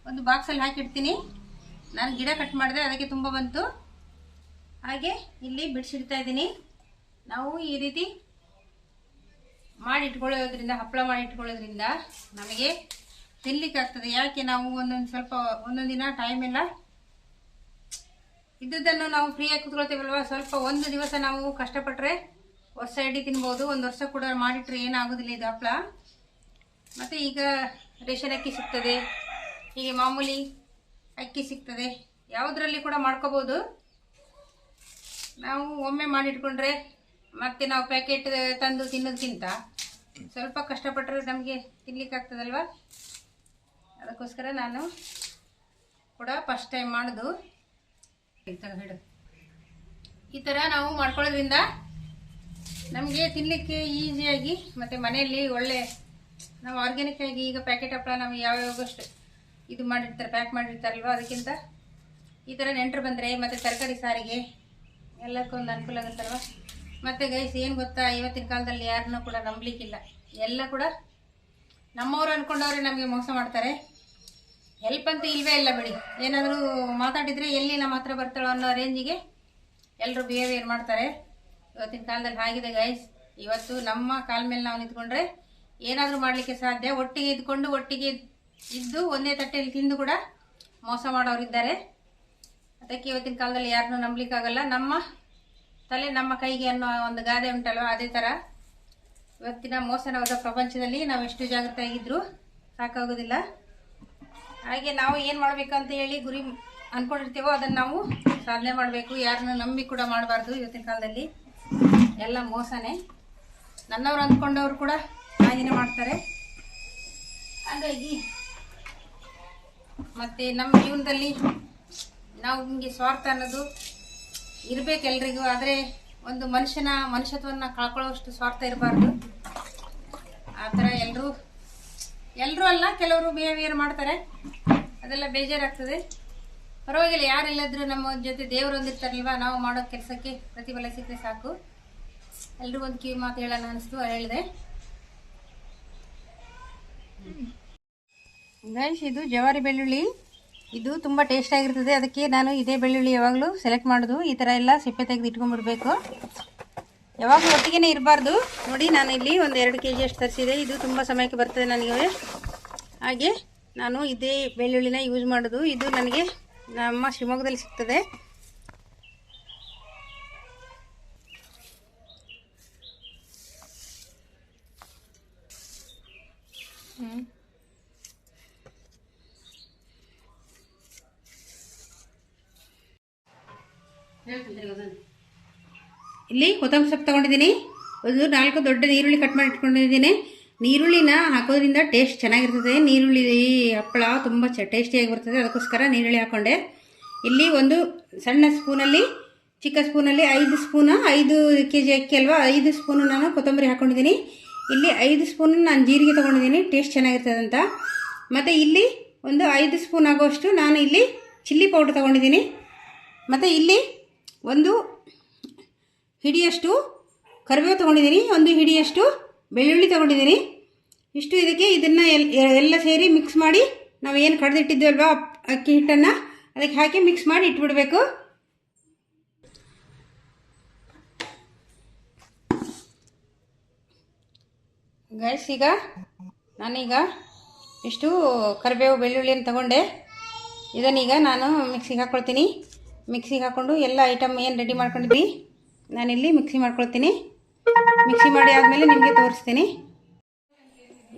ಒಂದು ಬಾಕ್ಸಲ್ಲಿ ಹಾಕಿಡ್ತೀನಿ. ನಾನು ಗಿಡ ಕಟ್ ಮಾಡಿದೆ, ಅದಕ್ಕೆ ತುಂಬ ಬಂತು. ಹಾಗೆ ಇಲ್ಲಿ ಬಿಡಿಸಿಡ್ತಾ ಇದ್ದೀನಿ. ನಾವು ಈ ರೀತಿ ಮಾಡಿ ಇಟ್ಕೊಳ್ಳೋದ್ರಿಂದ, ಹಪ್ಪಳ ಮಾಡಿ ಇಟ್ಕೊಳ್ಳೋದ್ರಿಂದ ನಮಗೆ ತಿನ್ಲಿಕ್ಕೆ ಆಗ್ತದೆ. ಯಾಕೆ ನಾವು ಒಂದೊಂದು ದಿನ ಟೈಮ್ ಎಲ್ಲ ಇದ್ದದ್ದನ್ನು ನಾವು ಫ್ರೀಯಾಗಿ ಕುತ್ಕೊಳ್ತೇವಲ್ವ. ಸ್ವಲ್ಪ ಒಂದು ದಿವಸ ನಾವು ಕಷ್ಟಪಟ್ಟರೆ ವರ್ಷ ಇಡೀ ತಿನ್ಬೋದು. ಒಂದು ವರ್ಷ ಕೂಡ ಮಾಡಿಟ್ರೆ ಏನಾಗೋದಿಲ್ಲ ಇದು ಹಪ್ಪಳ. ಮತ್ತು ಈಗ ರೇಷನ್ ಅಕ್ಕಿ ಸಿಗ್ತದೆ, ಹೀಗೆ ಮಾಮೂಲಿ ಅಕ್ಕಿ ಸಿಗ್ತದೆ, ಯಾವುದರಲ್ಲಿ ಕೂಡ ಮಾಡ್ಕೋಬೋದು. ನಾವು ಒಮ್ಮೆ ಮಾಡಿಟ್ಕೊಂಡ್ರೆ ಮತ್ತೆ ನಾವು ಪ್ಯಾಕೆಟ್ ತಂದು ತಿನ್ನೋದಕ್ಕಿಂತ ಸ್ವಲ್ಪ ಕಷ್ಟಪಟ್ಟರೆ ನಮಗೆ ತಿನ್ಲಿಕ್ಕೆ ಆಗ್ತದಲ್ವ. ಅದಕ್ಕೋಸ್ಕರ ನಾನು ಕೂಡ ಫಸ್ಟ್ ಟೈಮ್ ಮಾಡೋದು. ಹಿಡು ಈ ಥರ ನಾವು ಮಾಡ್ಕೊಳ್ಳೋದ್ರಿಂದ ನಮಗೆ ತಿನ್ನಲಿಕ್ಕೆ ಈಸಿಯಾಗಿ ಮತ್ತು ಮನೆಯಲ್ಲಿ ಒಳ್ಳೆ ನಾವು ಆರ್ಗ್ಯಾನಿಕ್ ಆಗಿ ಈಗ ಪ್ಯಾಕೆಟ್ ಹಪ್ಪಳ ನಾವು ಯಾವ್ಯಾವಷ್ಟು ಇದು ಮಾಡಿರ್ತಾರೆ ಪ್ಯಾಕ್ ಮಾಡಿರ್ತಾರಲ್ವ ಅದಕ್ಕಿಂತ ಈ ಥರ ನೆಂಟರು ಬಂದರೆ ಮತ್ತು ತರಕಾರಿ ಸಾರಿಗೆ ಎಲ್ಲಕ್ಕೊಂದು ಅನುಕೂಲ ಆಗುತ್ತಲ್ವ. ಮತ್ತು ಗೈಸ್ ಏನು ಗೊತ್ತಾ, ಇವತ್ತಿನ ಕಾಲದಲ್ಲಿ ಯಾರನ್ನೂ ಕೂಡ ನಂಬಲಿಕ್ಕಿಲ್ಲ. ಎಲ್ಲ ಕೂಡ ನಮ್ಮವ್ರು ಅಂದ್ಕೊಂಡವ್ರೆ ನಮಗೆ ಮೋಸ ಮಾಡ್ತಾರೆ. ಹೆಲ್ಪ್ ಅಂತೂ ಇಲ್ಲವೇ ಇಲ್ಲ ಬಿಡಿ. ಏನಾದರೂ ಮಾತಾಡಿದರೆ ಎಲ್ಲಿ ನಮ್ಮ ಹತ್ರ ಬರ್ತಾಳೋ ಅನ್ನೋ ರೇಂಜಿಗೆ ಎಲ್ಲರೂ ಬಿಹೇವಿಯರ್ ಮಾಡ್ತಾರೆ. ಇವತ್ತಿನ ಕಾಲದಲ್ಲಿ ಆಗಿದೆ ಗೈಸ್. ಇವತ್ತು ನಮ್ಮ ಕಾಲ ಮೇಲೆ ನಾವು ನಿಂತ್ಕೊಂಡ್ರೆ ಏನಾದರೂ ಮಾಡಲಿಕ್ಕೆ ಸಾಧ್ಯ. ಒಟ್ಟಿಗೆ ಇದ್ಕೊಂಡು ಒಟ್ಟಿಗೆ ಇದ್ದು ಒಂದೇ ತಟ್ಟೆಯಲ್ಲಿ ತಿಂದು ಕೂಡ ಮೋಸ ಮಾಡೋರಿದ್ದಾರೆ. ಅದಕ್ಕೆ ಇವತ್ತಿನ ಕಾಲದಲ್ಲಿ ಯಾರನ್ನೂ ನಂಬಲಿಕ್ಕಾಗಲ್ಲ. ನಮ್ಮ ತಲೆ ನಮ್ಮ ಕೈಗೆ ಅನ್ನೋ ಒಂದು ಗಾದೆ ಉಂಟಲ್ವ, ಅದೇ ಥರ ಇವತ್ತಿನ ಮೋಸನವಾದ ಪ್ರಪಂಚದಲ್ಲಿ ನಾವು ಎಷ್ಟು ಜಾಗೃತಿ ಆಗಿದ್ರೂ ಸಾಕಾಗೋದಿಲ್ಲ. ಹಾಗೆ ನಾವು ಏನು ಮಾಡಬೇಕಂತ ಹೇಳಿ ಗುರಿ ಅಂದ್ಕೊಂಡಿರ್ತೀವೋ ಅದನ್ನು ನಾವು ಸಾಧನೆ ಮಾಡಬೇಕು. ಯಾರನ್ನು ನಂಬಿ ಕೂಡ ಮಾಡಬಾರ್ದು. ಇವತ್ತಿನ ಕಾಲದಲ್ಲಿ ಎಲ್ಲ ಮೋಸನೇ. ನನ್ನವ್ರು ಅಂದ್ಕೊಂಡವ್ರು ಕೂಡ ಹಾಗೆಯೇ ಮಾಡ್ತಾರೆ. ಹಾಗಾಗಿ ಮತ್ತು ನಮ್ಮ ಜೀವನದಲ್ಲಿ ನಾವು ನಿಮಗೆ ಸ್ವಾರ್ಥ ಅನ್ನೋದು ಇರಬೇಕು ಎಲ್ರಿಗೂ. ಆದರೆ ಒಂದು ಮನುಷ್ಯತ್ವವನ್ನು ಕಳ್ಕೊಳ್ಳೋಷ್ಟು ಸ್ವಾರ್ಥ ಇರಬಾರ್ದು. ಆ ಥರ ಎಲ್ಲರೂ ಅಲ್ಲ, ಕೆಲವರು ಬಿಹೇವಿಯರ್ ಮಾಡ್ತಾರೆ. ಅದೆಲ್ಲ ಬೇಜಾರಾಗ್ತದೆ. ಪರವಾಗಿಲ್ಲ, ಯಾರಿಲ್ಲದ್ರೂ ನಮ್ಮ ಜೊತೆ ದೇವರು ಒಂದಿರ್ತಾರಲ್ವ, ನಾವು ಮಾಡೋ ಕೆಲಸಕ್ಕೆ ಪ್ರತಿಫಲ ಸಿಕ್ಕರೆ ಸಾಕು. ಎಲ್ರಿಗೂ ಒಂದು ಕಿವಿ ಮಾತು ಹೇಳೋಣ ಅನಿಸ್ತು, ಹೇಳಿದೆ. ಗೈಸ್, ಇದು ಜವಾರಿ ಬೆಳ್ಳುಳ್ಳಿ. ಇದು ತುಂಬ ಟೇಸ್ಟ್ ಆಗಿರ್ತದೆ. ಅದಕ್ಕೆ ನಾನು ಇದೇ ಬೆಳ್ಳುಳ್ಳಿ ಯಾವಾಗಲೂ ಸೆಲೆಕ್ಟ್ ಮಾಡೋದು. ಈ ಥರ ಎಲ್ಲ ಸಿಪ್ಪೆ ತೆಗೆದು ಇಟ್ಕೊಂಡ್ಬಿಡ್ಬೇಕು. ಯಾವಾಗಲೂ ಒಟ್ಟಿಗೆ ಇರಬಾರ್ದು. ನೋಡಿ, ನಾನು ಇಲ್ಲಿ ಒಂದು 2 kg ಅಷ್ಟು ತರಿಸಿದೆ. ಇದು ತುಂಬ ಸಮಯಕ್ಕೆ ಬರ್ತದೆ ನನಗೆ. ಹಾಗೆ ನಾನು ಇದೇ ಬೆಳ್ಳುಳ್ಳಿನ ಯೂಸ್ ಮಾಡೋದು. ಇದು ನನಗೆ ನಮ್ಮ ಶಿವಮೊಗ್ಗದಲ್ಲಿ ಸಿಗ್ತದೆ. ಇಲ್ಲಿ ಕೊತ್ತಂಬರಿ ಸೊಪ್ಪು ತೊಗೊಂಡಿದ್ದೀನಿ. ಒಂದು 4 ದೊಡ್ಡ ನೀರುಳ್ಳಿ ಕಟ್ ಮಾಡಿ ಇಟ್ಕೊಂಡಿದ್ದೀನಿ. ನೀರುಳ್ಳಿನ ಹಾಕೋದ್ರಿಂದ ಟೇಸ್ಟ್ ಚೆನ್ನಾಗಿರ್ತದೆ. ನೀರುಳ್ಳಿ ಹಪ್ಪಳ ತುಂಬ ಟೇಸ್ಟಿಯಾಗಿ ಬರ್ತದೆ. ಅದಕ್ಕೋಸ್ಕರ ನೀರುಳ್ಳಿ ಹಾಕ್ಕೊಂಡೆ. ಇಲ್ಲಿ ಒಂದು ಸಣ್ಣ ಸ್ಪೂನಲ್ಲಿ, ಚಿಕ್ಕ ಸ್ಪೂನಲ್ಲಿ 5 kg ಅಕ್ಕಿ ಅಲ್ವಾ, 5 ಸ್ಪೂನು ನಾನು ಕೊತ್ತಂಬರಿ ಹಾಕ್ಕೊಂಡಿದ್ದೀನಿ. ಇಲ್ಲಿ 5 ಸ್ಪೂನ್ ನಾನು ಜೀರಿಗೆ ತೊಗೊಂಡಿದ್ದೀನಿ, ಟೇಸ್ಟ್ ಚೆನ್ನಾಗಿರ್ತದೆ ಅಂತ. ಮತ್ತು ಇಲ್ಲಿ ಒಂದು 5 ಸ್ಪೂನ್ ಆಗೋಷ್ಟು ನಾನು ಇಲ್ಲಿ ಚಿಲ್ಲಿ ಪೌಡ್ರ್ ತೊಗೊಂಡಿದ್ದೀನಿ. ಮತ್ತು ಇಲ್ಲಿ ಒಂದು ಹಿಡಿಯಷ್ಟು ಕರಿಬೇವು ತೊಗೊಂಡಿದ್ದೀನಿ, ಒಂದು ಹಿಡಿಯಷ್ಟು ಬೆಳ್ಳುಳ್ಳಿ ತೊಗೊಂಡಿದ್ದೀನಿ. ಇಷ್ಟು ಇದನ್ನು ಎಲ್ಲ ಸೇರಿ ಮಿಕ್ಸ್ ಮಾಡಿ ನಾವು ಏನು ಕಡ್ದಿಟ್ಟಿದ್ದೀವಲ್ವ ಅಕ್ಕಿ ಹಿಟ್ಟನ್ನು ಅದಕ್ಕೆ ಹಾಕಿ ಮಿಕ್ಸ್ ಮಾಡಿ ಇಟ್ಬಿಡಬೇಕು. ಗೈಸ್, ನಾನೀಗ ಇಷ್ಟು ಕರಿಬೇವು ಬೆಳ್ಳುಳ್ಳಿಯನ್ನು ತಗೊಂಡೆ. ಇದನ್ನೀಗ ನಾನು ಮಿಕ್ಸಿಗೆ ಹಾಕ್ಕೊಳ್ತೀನಿ. ಮಿಕ್ಸಿಗೆ ಹಾಕ್ಕೊಂಡು ಎಲ್ಲ ಐಟಮ್ ಏನು ರೆಡಿ ಮಾಡ್ಕೊಂಡಿದ್ವಿ ನಾನಿಲ್ಲಿ ಮಿಕ್ಸಿ ಮಾಡ್ಕೊಳ್ತೀನಿ. ಮಿಕ್ಸಿ ಮಾಡಿ ಆದಮೇಲೆ ನಿಮಗೆ ತೋರಿಸ್ತೀನಿ.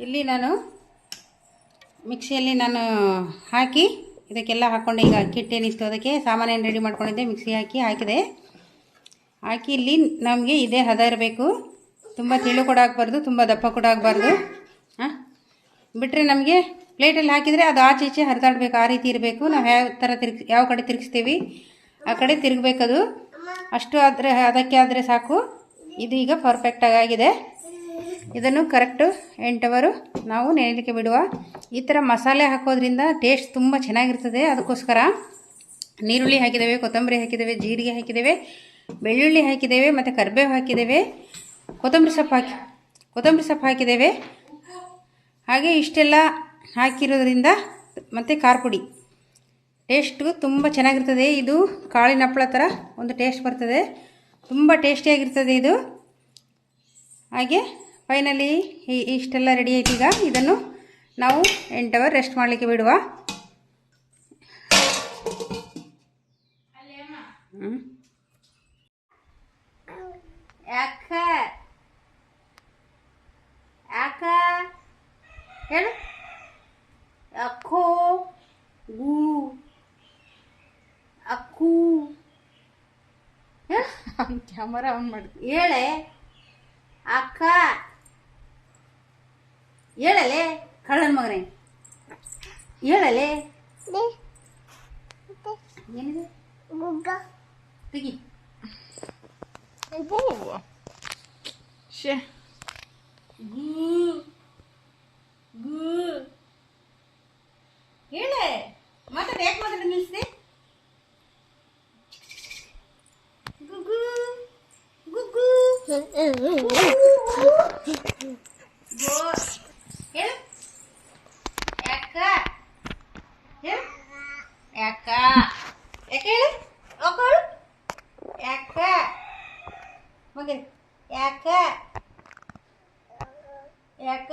ಇಲ್ಲಿ ನಾನು ಮಿಕ್ಸಿಯಲ್ಲಿ ಹಾಕಿ ಇದಕ್ಕೆಲ್ಲ ಹಾಕ್ಕೊಂಡೆ. ಈಗ ಅಕ್ಕಿ ಹಿಟ್ಟೇನಿತ್ತು ಅದಕ್ಕೆ ಸಾಮಾನೇನು ರೆಡಿ ಮಾಡ್ಕೊಂಡಿದ್ದೆ, ಮಿಕ್ಸಿಗೆ ಹಾಕಿದೆ. ಹಾಕಿ ಇಲ್ಲಿ ನಮಗೆ ಇದೇ ಹದ ಇರಬೇಕು. ತುಂಬ ತೆಳು ಕೂಡ ಆಗಬಾರ್ದು, ತುಂಬ ದಪ್ಪ ಕೂಡ ಆಗಬಾರ್ದು. ಬಿಟ್ಟರೆ ನಮಗೆ ಪ್ಲೇಟಲ್ಲಿ ಹಾಕಿದರೆ ಅದು ಆಚೆ ಈಚೆ ಹರಿದಾಡಬೇಕು. ಆ ರೀತಿ ಇರಬೇಕು. ನಾವು ಯಾವ ಕಡೆ ತಿರುಗಿಸ್ತೀವಿ ಆ ಕಡೆ ತಿರುಗಬೇಕದು. ಅಷ್ಟು ಅದಕ್ಕೆ ಆದರೆ ಸಾಕು. ಇದು ಈಗ ಪರ್ಫೆಕ್ಟಾಗಿ ಆಗಿದೆ. ಇದನ್ನು ಕರೆಕ್ಟು 8 ಅವರ್ ನಾವು ನೆನೆಯಲಿಕ್ಕೆ ಬಿಡುವ. ಈ ಥರ ಮಸಾಲೆ ಹಾಕೋದ್ರಿಂದ ಟೇಸ್ಟ್ ತುಂಬ ಚೆನ್ನಾಗಿರ್ತದೆ. ಅದಕ್ಕೋಸ್ಕರ ನೀರುಳ್ಳಿ ಹಾಕಿದ್ದೇವೆ, ಕೊತ್ತಂಬರಿ ಹಾಕಿದ್ದೇವೆ, ಜೀರಿಗೆ ಹಾಕಿದ್ದೇವೆ, ಬೆಳ್ಳುಳ್ಳಿ ಹಾಕಿದ್ದೇವೆ, ಮತ್ತು ಕರಿಬೇವು ಹಾಕಿದ್ದೇವೆ, ಕೊತ್ತಂಬರಿ ಸೊಪ್ಪು ಹಾಕಿದ್ದೇವೆ. ಹಾಗೆ ಇಷ್ಟೆಲ್ಲ ಹಾಕಿರೋದ್ರಿಂದ ಮತ್ತು ಖಾರ ಪುಡಿ ಟೇಸ್ಟು ತುಂಬ ಚೆನ್ನಾಗಿರ್ತದೆ. ಇದು ಕಾಳಿನ ಹಪ್ಪಳ ಥರ ಒಂದು ಟೇಸ್ಟ್ ಬರ್ತದೆ. ತುಂಬ ಟೇಸ್ಟಿಯಾಗಿರ್ತದೆ ಇದು. ಹಾಗೆ ಫೈನಲಿ ಇಷ್ಟೆಲ್ಲ ರೆಡಿ ಆಯ್ತು. ಈಗ ಇದನ್ನು ನಾವು 8 ಅವರ್ ರೆಸ್ಟ್ ಮಾಡಲಿಕ್ಕೆ ಬಿಡುವ. ಯಾಕ ಹೇಳು. ಅಕ್ಕೋ ಗೂ ಅಕ್ಕೂ ಕ್ಯಾಮರಾ ಆನ್ ಮಾಡ್ತೀನಿ. ಹೇಳೆ ಅಕ್ಕ, ಹೇಳಲೆ ಕಳ್ಳನ ಮಗನೇ, ಹೇಳಲೆ. ಏನಿದೆ ತೆಗಿ. ಓ ಶೇ ಹೇಳೆ ಮತ್ತೆ ಯಾಕೆ ಮಾತ್ರ ನಿಲ್ಲಿಸಿದೆ? ಗುಗು ಗುಗು ಹೇಳು ಯಾಕ ಹೇಳು ಯಾಕ ಯಾಕೆ ಹೇಳು ಮಕ್ಕಳು ಯಾಕ ಮಗ ಯಾಕ ಯಾಕ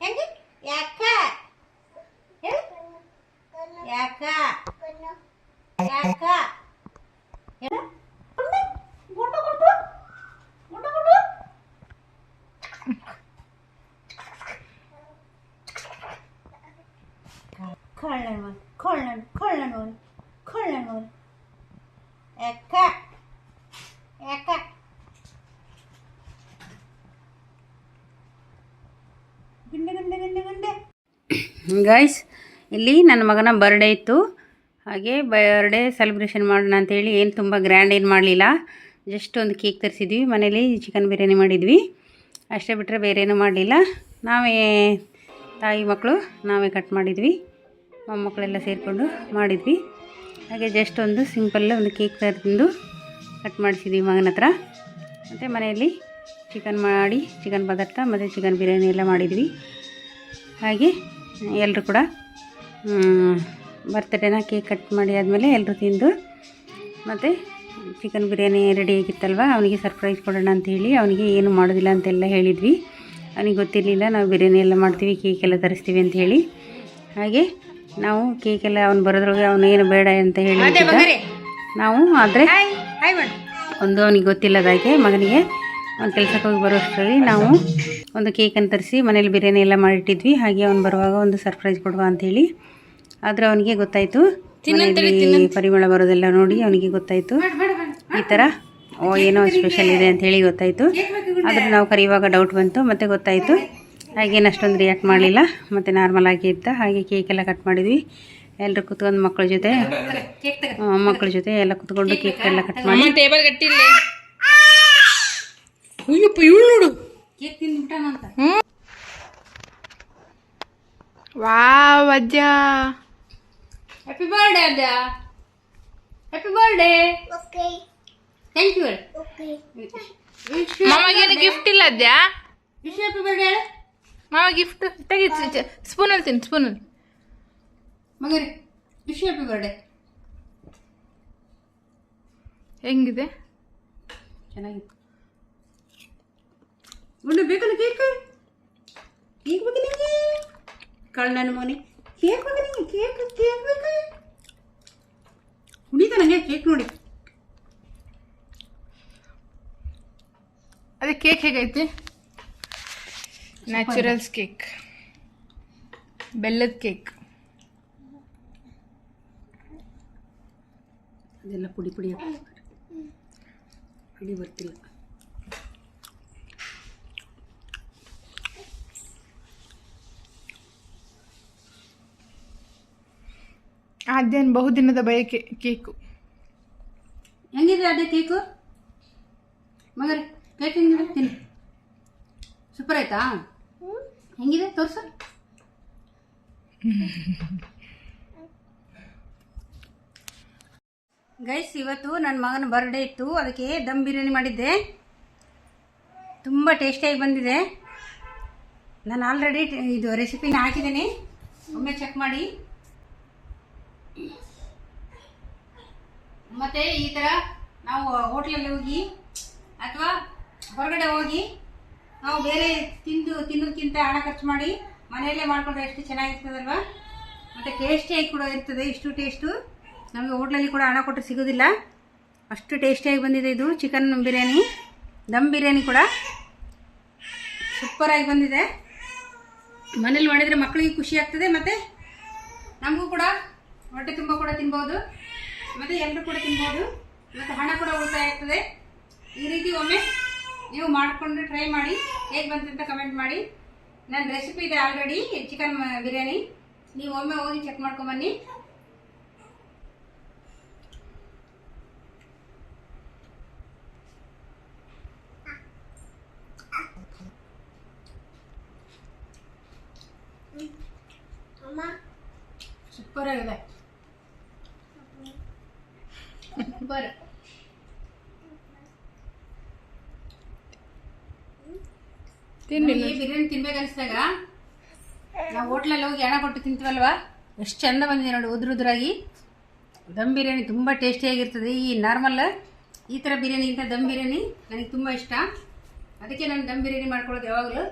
ಹೆಂಗೆ ಯಾಕ ಹೇಳು ಯಾಕ ಯಾಕ ಹೇಳು ಗುಂಡು ಗುಂಡು ಗುಂಡು ಗುಂಡು ಕೊಳ್ಳ ಯಾಕ ಯಾಕ ಗುಂಡೆ ಗುಂಡೆ ಗುಂಡೆ ಗುಂಡೆ. ಗೈಸ್, ಇಲ್ಲಿ ನನ್ನ ಮಗನ ಬರ್ಡೇ ಇತ್ತು. ಹಾಗೆ ಬರ್ಡೇ ಸೆಲೆಬ್ರೇಷನ್ ಮಾಡೋಣ ಅಂತೇಳಿ ಏನು ತುಂಬ ಗ್ರ್ಯಾಂಡ್ ಏನು ಮಾಡಲಿಲ್ಲ. ಜಸ್ಟ್ ಒಂದು ಕೇಕ್ ತರಿಸಿದ್ವಿ, ಮನೇಲಿ ಚಿಕನ್ ಬಿರಿಯಾನಿ ಮಾಡಿದ್ವಿ ಅಷ್ಟೇ, ಬಿಟ್ಟರೆ ಬೇರೆ ಏನೂ ಮಾಡಲಿಲ್ಲ. ನಾವೇ ತಾಯಿ ಮಕ್ಕಳು ನಾವೇ ಕಟ್ ಮಾಡಿದ್ವಿ, ಮೊಮ್ಮಕ್ಕಳೆಲ್ಲ ಸೇರಿಕೊಂಡು ಮಾಡಿದ್ವಿ. ಹಾಗೆ ಜಸ್ಟ್ ಒಂದು ಸಿಂಪಲ್ ಒಂದು ಕೇಕ್ ತಂದು ಕಟ್ ಮಾಡಿಸಿದ್ವಿ ಮಗನ ಹತ್ರ. ಮತ್ತು ಮನೆಯಲ್ಲಿ ಚಿಕನ್ ಪದಾರ್ಥ ಮತ್ತು ಚಿಕನ್ ಬಿರಿಯಾನಿ ಎಲ್ಲ ಮಾಡಿದ್ವಿ. ಹಾಗೆ ಎಲ್ಲರೂ ಕೂಡ ಬರ್ತ್ಡೇನ ಕೇಕ್ ಕಟ್ ಮಾಡಿ ಆದಮೇಲೆ ಎಲ್ಲರೂ ತಿಂದು, ಮತ್ತು ಚಿಕನ್ ಬಿರಿಯಾನಿ ರೆಡಿ ಆಗಿತ್ತಲ್ವ, ಅವನಿಗೆ ಸರ್ಪ್ರೈಸ್ ಕೊಡೋಣ ಅಂಥೇಳಿ ಅವನಿಗೆ ಏನು ಮಾಡೋದಿಲ್ಲ ಅಂತೆಲ್ಲ ಹೇಳಿದ್ವಿ. ಅವನಿಗೆ ಗೊತ್ತಿರಲಿಲ್ಲ ನಾವು ಬಿರಿಯಾನಿ ಎಲ್ಲ ಮಾಡ್ತೀವಿ, ಕೇಕೆಲ್ಲ ತರಿಸ್ತೀವಿ ಅಂತ ಹೇಳಿ. ಹಾಗೆ ನಾವು ಕೇಕೆಲ್ಲ ಅವ್ನು ಬರೋದ್ರೊಳಗೆ ಅವನು ಏನು ಬೇಡ ಅಂತ ಹೇಳಿ ನಾವು, ಆದರೆ ಒಂದು ಅವನಿಗೆ ಗೊತ್ತಿಲ್ಲದಾಗೆ ಮಗನಿಗೆ ಅವ್ನು ಕೆಲಸಕ್ಕೆ ಹೋಗಿ ಬರೋಷ್ಟರಲ್ಲಿ ನಾವು ಒಂದು ಕೇಕನ್ನು ತರಿಸಿ ಮನೇಲಿ ಬಿರಿಯಾನಿ ಎಲ್ಲ ಮಾಡಿಟ್ಟಿದ್ವಿ. ಹಾಗೆ ಅವ್ನು ಬರುವಾಗ ಒಂದು ಸರ್ಪ್ರೈಸ್ ಕೊಡುವ ಅಂಥೇಳಿ. ಆದರೆ ಅವನಿಗೆ ಗೊತ್ತಾಯಿತು, ಮನೆಯಲ್ಲಿ ಪರಿಮಳ ಬರೋದೆಲ್ಲ ನೋಡಿ ಅವನಿಗೆ ಗೊತ್ತಾಯಿತು ಈ ಥರ ಏನೋ ಸ್ಪೆಷಲ್ ಇದೆ ಅಂಥೇಳಿ ಗೊತ್ತಾಯಿತು. ಆದರೆ ನಾವು ಕರೆಯುವಾಗ ಡೌಟ್ ಬಂತು, ಮತ್ತು ಗೊತ್ತಾಯಿತು. ಹಾಗೇನು ಅಷ್ಟೊಂದು ರಿಯಾಕ್ಟ್ ಮಾಡಲಿಲ್ಲ, ಮತ್ತು ನಾರ್ಮಲ್ ಆಗಿ ಇದ್ದ. ಹಾಗೆ ಕೇಕೆಲ್ಲ ಕಟ್ ಮಾಡಿದ್ವಿ. ಎಲ್ಲರೂ ಕುತ್ಕೊಂಡು ಮಕ್ಕಳ ಜೊತೆ ಎಲ್ಲ ಕುತ್ಕೊಂಡು ಕೇಕ್ ಎಲ್ಲ ಕಟ್ ಮಾಡಿ ಟೇಬಲ್ ಗಟ್ಟಿಲ್ಲ. ಅಯ್ಯಪ್ಪ ಇವಳು ನೋಡು ಕೇಕ್ ತಿಂದ್ಬಿಟ್ಟಾನಂತ. ವಾವ್ ಅಜ್ಜ, ಹ್ಯಾಪಿ ಬರ್ಡೇ ಅಜ್ಜ, happy birthday. Okay, thank you. ಮಾಮಗೇನು ಗಿಫ್ಟ್ ಇಲ್ಲ ಅಜ್ಜ? ವಿಶ್ ಹ್ಯಾಪಿ ಬರ್ಡೇ ಮಾಮ. ಗಿಫ್ಟ್ ತೆಗಿ, ಸ್ಪೂನಲ್ಲಿ ತಿನ್ನು, ಸ್ಪೂನಲ್ಲಿ. ಮಗರಿ ವಿಶ್ ಹ್ಯಾಪಿ ಬರ್ಡೇ. ಹೆಂಗಿದೆ? ಚೆನ್ನಾಗಿತ್ತು. ಒಂದು ಬೇಕಲ್ಲ ಕೇಕ್? ಕೇಕ್ ಬೇಕು ನಿಮಗೆ? ಕಳ್ಳ ನನ್ನ ಮನೆ ಕೇಕ್ ಬೇಕು ನಿಮಗೆ? ಕೇಕ್ ಬೇಕು? ಕುಣಿತ ನನಗೆ ಕೇಕ್ ನೋಡಿ. ಅದೇ ಕೇಕ್ ಹೇಗೈತಿ? ನ್ಯಾಚುರಲ್ಸ್ ಕೇಕ್, ಬೆಲ್ಲದ ಕೇಕ್. ಅದೆಲ್ಲ ಪುಡಿ ಪುಡಿ ಪುಡಿ ಬರ್ತಿಲ್ಲ. ಅದೇನು ಬಹುದಿನದ ಬಯಕೆ ಕೇಕು. ಹೆಂಗಿದೆ ಅದೇ ಕೇಕು? ಮಗರಿ ಕೇಕ್ ಹೆಂಗಿದೆ? ತಿನ್ನಿ. ಸೂಪರ್ ಆಯ್ತಾ? ಹೆಂಗಿದೆ ತೋರ್ಸು. ಗೈಸ್, ಇವತ್ತು ನನ್ನ ಮಗನ ಬರ್ಡೇ ಇತ್ತು, ಅದಕ್ಕೆ ದಮ್ ಬಿರಿಯಾನಿ ಮಾಡಿದ್ದೆ. ತುಂಬ ಟೇಸ್ಟಿಯಾಗಿ ಬಂದಿದೆ. ನಾನು ಆಲ್ರೆಡಿ ಇದು ರೆಸಿಪಿನ ಹಾಕಿದ್ದೀನಿ, ಒಮ್ಮೆ ಚೆಕ್ ಮಾಡಿ. ಮತ್ತು ಈ ಥರ ನಾವು ಹೋಟ್ಲಲ್ಲಿ ಹೋಗಿ ಅಥವಾ ಹೊರಗಡೆ ಹೋಗಿ ನಾವು ಬೇರೆ ತಿನ್ನೋದಕ್ಕಿಂತ ಹಣ ಖರ್ಚು ಮಾಡಿ ಮನೆಯಲ್ಲೇ ಮಾಡಿಕೊಂಡ್ರೆ ಎಷ್ಟು ಚೆನ್ನಾಗಿರ್ತದಲ್ವ, ಮತ್ತು ಟೇಸ್ಟಿಯಾಗಿ ಕೂಡ ಇರ್ತದೆ. ಇಷ್ಟು ಟೇಸ್ಟು ನಮಗೆ ಹೋಟ್ಲಲ್ಲಿ ಕೂಡ ಹಣ ಕೊಟ್ಟರೆ ಸಿಗೋದಿಲ್ಲ, ಅಷ್ಟು ಟೇಸ್ಟಿಯಾಗಿ ಬಂದಿದೆ. ಇದು ಚಿಕನ್ ಬಿರಿಯಾನಿ, ದಮ್ ಬಿರಿಯಾನಿ ಕೂಡ ಸೂಪರಾಗಿ ಬಂದಿದೆ. ಮನೇಲಿ ಮಾಡಿದರೆ ಮಕ್ಕಳಿಗೆ ಖುಷಿ ಆಗ್ತದೆ, ಮತ್ತು ನಮಗೂ ಕೂಡ ಹೊಟ್ಟೆ ತುಂಬ ಕೂಡ ತಿನ್ಬೋದು, ಮತ್ತು ಎಲ್ಲರೂ ಕೂಡ ತಿನ್ಬೋದು, ಮತ್ತು ಹಣ ಕೂಡ ಉಳಿತಾಯ ಆಗ್ತದೆ. ಈ ರೀತಿ ಒಮ್ಮೆ ನೀವು ಮಾಡಿಕೊಂಡು ಟ್ರೈ ಮಾಡಿ, ಹೇಗೆ ಬಂತಂತ ಕಮೆಂಟ್ ಮಾಡಿ. ನನ್ನ ರೆಸಿಪಿ ಇದೆ ಆಲ್ರೆಡಿ ಚಿಕನ್ ಬಿರಿಯಾನಿ, ನೀವು ಒಮ್ಮೆ ಹೋಗಿ ಚೆಕ್ ಮಾಡ್ಕೊಂಬನ್ನಿ. ಸೂಪರ್ ಆಗಿದೆ. ಸೂಪರ್. ಬಿರಿಯಾನಿ ತಿನ್ಬೇಕು ಅನಿಸಿದಾಗ ನಾವು ಹೋಟ್ಲಲ್ಲಿ ಹೋಗಿ ಹಣ ಕೊಟ್ಟು ತಿಂತೀವಲ್ವಾ, ಎಷ್ಟು ಚಂದ ಬಂದಿದೆ ನೋಡಿ, ಉದ್ರಾಗಿ. ದಮ್ ಬಿರಿಯಾನಿ ತುಂಬ ಟೇಸ್ಟಿಯಾಗಿರ್ತದೆ. ಈ ನಾರ್ಮಲ್ ಈ ಥರ ಬಿರಿಯಾನಿಗಿಂತ ದಮ್ ಬಿರಿಯಾನಿ ನನಗೆ ತುಂಬ ಇಷ್ಟ. ಅದಕ್ಕೆ ನಾನು ದಮ್ ಬಿರಿಯಾನಿ ಮಾಡ್ಕೊಳ್ಳೋದು ಯಾವಾಗಲೂ.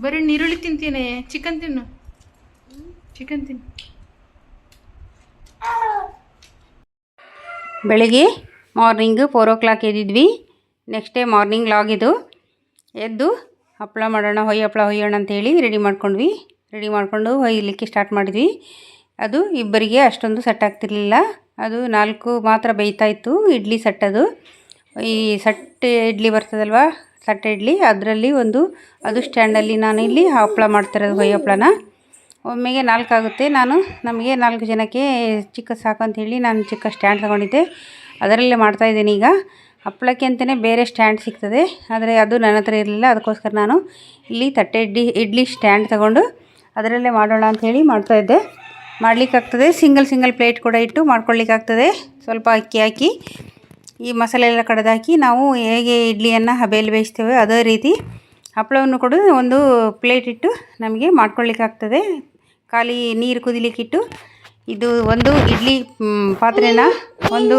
ಬರೀ ನೀರುಳ್ಳಿ ತಿಂತೀನಿ. ಚಿಕನ್ ತಿನ್ನು, ಚಿಕನ್ ತಿನ್ನು. ಬೆಳಿಗ್ಗೆ ಮಾರ್ನಿಂಗು 4 o'clock ಎದ್ದಿದ್ವಿ. ನೆಕ್ಸ್ಟ್ ಡೇ ಮಾರ್ನಿಂಗ್ ಲಾಗ್ ಇದು. ಎದ್ದು ಹಪ್ಪಳ ಮಾಡೋಣ, ಹಪ್ಪಳ ಹೊಯ್ಯೋಣ ಅಂತೇಳಿ ರೆಡಿ ಮಾಡ್ಕೊಂಡ್ವಿ. ರೆಡಿ ಮಾಡಿಕೊಂಡು ಹೊಯ್ಯಲಿಕ್ಕೆ ಸ್ಟಾರ್ಟ್ ಮಾಡಿದ್ವಿ. ಅದು ಇಬ್ಬರಿಗೆ ಅಷ್ಟೊಂದು ಸೆಟ್ ಆಗ್ತಿರ್ಲಿಲ್ಲ. ಅದು 4 ಮಾತ್ರ ಬೇಯ್ತಾಯಿತ್ತು ಇಡ್ಲಿ ಸಟ್ಟದು. ಈ ಸಟ್ಟೆ ಇಡ್ಲಿ ಬರ್ತದಲ್ವ, ತಟ್ಟೆ ಇಡ್ಲಿ, ಅದರಲ್ಲಿ ಒಂದು ಅದು ಸ್ಟ್ಯಾಂಡಲ್ಲಿ ನಾನು ಇಲ್ಲಿ ಹಪ್ಪಳ ಮಾಡ್ತಿರೋದು, ಹೊಯ್ಯ ಹಪ್ಪಳನ. ಒಮ್ಮೆಗೆ 4 ಆಗುತ್ತೆ. ನಮಗೆ 4 ಜನಕ್ಕೆ ಚಿಕ್ಕ ಸಾಕು ಅಂಥೇಳಿ ನಾನು ಚಿಕ್ಕ ಸ್ಟ್ಯಾಂಡ್ ತೊಗೊಂಡಿದ್ದೆ, ಅದರಲ್ಲೇ ಮಾಡ್ತಾಯಿದ್ದೀನಿ. ಈಗ ಹಪ್ಪಳಕ್ಕೆ ಅಂತಲೇ ಬೇರೆ ಸ್ಟ್ಯಾಂಡ್ ಸಿಗ್ತದೆ, ಆದರೆ ಅದು ನನ್ನ ಹತ್ರ ಇರಲಿಲ್ಲ. ಅದಕ್ಕೋಸ್ಕರ ನಾನು ಇಲ್ಲಿ ತಟ್ಟೆ ಇಡ್ಲಿ ಸ್ಟ್ಯಾಂಡ್ ತೊಗೊಂಡು ಅದರಲ್ಲೇ ಮಾಡೋಣ ಅಂಥೇಳಿ ಮಾಡ್ತಾಯಿದ್ದೆ. ಮಾಡಲಿಕ್ಕಾಗ್ತದೆ. ಸಿಂಗಲ್ ಪ್ಲೇಟ್ ಕೂಡ ಇಟ್ಟು ಮಾಡ್ಕೊಳ್ಳಿಕ್ಕಾಗ್ತದೆ. ಸ್ವಲ್ಪ ಅಕ್ಕಿ ಹಾಕಿ ಈ ಮಸಾಲೆ ಎಲ್ಲ ಕಡೆದಾಕಿ ನಾವು ಹೇಗೆ ಇಡ್ಲಿಯನ್ನು ಹಬೆಯಲ್ಲಿ ಬೇಯಿಸ್ತೇವೆ ಅದೇ ರೀತಿ ಹಪ್ಪಳವನ್ನು ಕೂಡ ಒಂದು ಪ್ಲೇಟ್ ಇಟ್ಟು ನಮಗೆ ಮಾಡ್ಕೊಳ್ಳಿಕ್ಕಾಗ್ತದೆ. ಖಾಲಿ ನೀರು ಕುದಿಲಿಕ್ಕಿಟ್ಟು ಇದು ಒಂದು ಇಡ್ಲಿ ಪಾತ್ರೆನ ಒಂದು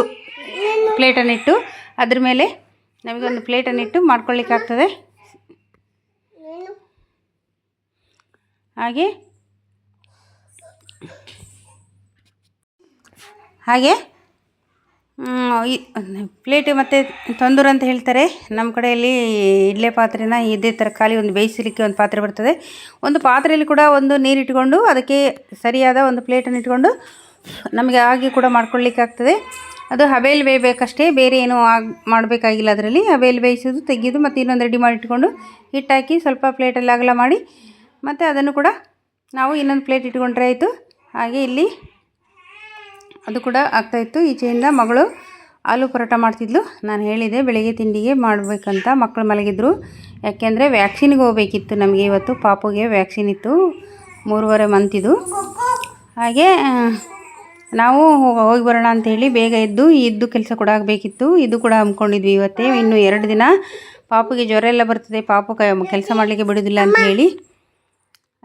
ಪ್ಲೇಟನ್ನಿಟ್ಟು ಅದ್ರ ಮೇಲೆ ನಮಗೊಂದು ಪ್ಲೇಟನ್ನಿಟ್ಟು ಮಾಡ್ಕೊಳ್ಳಿಕ್ಕಾಗ್ತದೆ. ಹಾಗೆ ಪ್ಲೇಟು ಮತ್ತು ತಂದೂರು ಅಂತ ಹೇಳ್ತಾರೆ ನಮ್ಮ ಕಡೆಯಲ್ಲಿ. ಇಡ್ಲಿ ಪಾತ್ರೆನ ಇದೇ ಥರ ಖಾಲಿ ಒಂದು ಬೇಯಿಸಲಿಕ್ಕೆ ಒಂದು ಪಾತ್ರೆ ಬರ್ತದೆ. ಒಂದು ಪಾತ್ರೆಯಲ್ಲಿ ಕೂಡ ಒಂದು ನೀರಿಟ್ಕೊಂಡು ಅದಕ್ಕೆ ಸರಿಯಾದ ಒಂದು ಪ್ಲೇಟನ್ನು ಇಟ್ಕೊಂಡು ನಮಗೆ ಹಾಗೆ ಕೂಡ ಮಾಡ್ಕೊಳ್ಳಿಕ್ಕಾಗ್ತದೆ. ಅದು ಹಬೆಯಲ್ಲಿ ಬೇಯಬೇಕಷ್ಟೇ, ಬೇರೆ ಏನೂ ಮಾಡಬೇಕಾಗಿಲ್ಲ. ಅದರಲ್ಲಿ ಹಬೆಯಲ್ಲಿ ಬೇಯಿಸೋದು, ತೆಗೆಯೋದು, ಮತ್ತು ಇನ್ನೊಂದು ರೆಡಿ ಮಾಡಿ ಇಟ್ಕೊಂಡು ಹಿಟ್ಟಾಕಿ ಸ್ವಲ್ಪ ಪ್ಲೇಟಲ್ಲಿ ಅಗಲ ಮಾಡಿ ಮತ್ತು ಅದನ್ನು ಕೂಡ ನಾವು ಇನ್ನೊಂದು ಪ್ಲೇಟ್ ಇಟ್ಕೊಂಡ್ರೆ ಆಯಿತು. ಹಾಗೆ ಇಲ್ಲಿ ಅದು ಕೂಡ ಆಗ್ತಾಯಿತ್ತು. ಈಚೆಯಿಂದ ಮಗಳು ಆಲೂ ಪರೋಟ ಮಾಡ್ತಿದ್ಲು. ನಾನು ಹೇಳಿದೆ ಬೆಳಿಗ್ಗೆ ತಿಂಡಿಗೆ ಮಾಡಬೇಕಂತ. ಮಕ್ಕಳು ಮಲಗಿದ್ರು, ಯಾಕೆಂದರೆ ವ್ಯಾಕ್ಸಿನ್ಗೆ ಹೋಗಬೇಕಿತ್ತು ನಮಗೆ. ಇವತ್ತು ಪಾಪುಗೆ ವ್ಯಾಕ್ಸಿನ್ ಇತ್ತು, 3.5 ಮಂತಿದು. ಹಾಗೆ ನಾವು ಹೋಗಿ ಬರೋಣ ಅಂಥೇಳಿ ಬೇಗ ಎದ್ದು ಕೆಲಸ ಕೂಡ ಆಗಬೇಕಿತ್ತು. ಇದು ಕೂಡ ಹಮ್ಮಿಕೊಂಡಿದ್ವಿ ಇವತ್ತೇ. ಇನ್ನು 2 ದಿನ ಪಾಪುಗೆ ಜ್ವರ ಎಲ್ಲ ಬರ್ತದೆ, ಪಾಪು ಕೆಲಸ ಮಾಡಲಿಕ್ಕೆ ಬಿಡೋದಿಲ್ಲ ಅಂಥೇಳಿ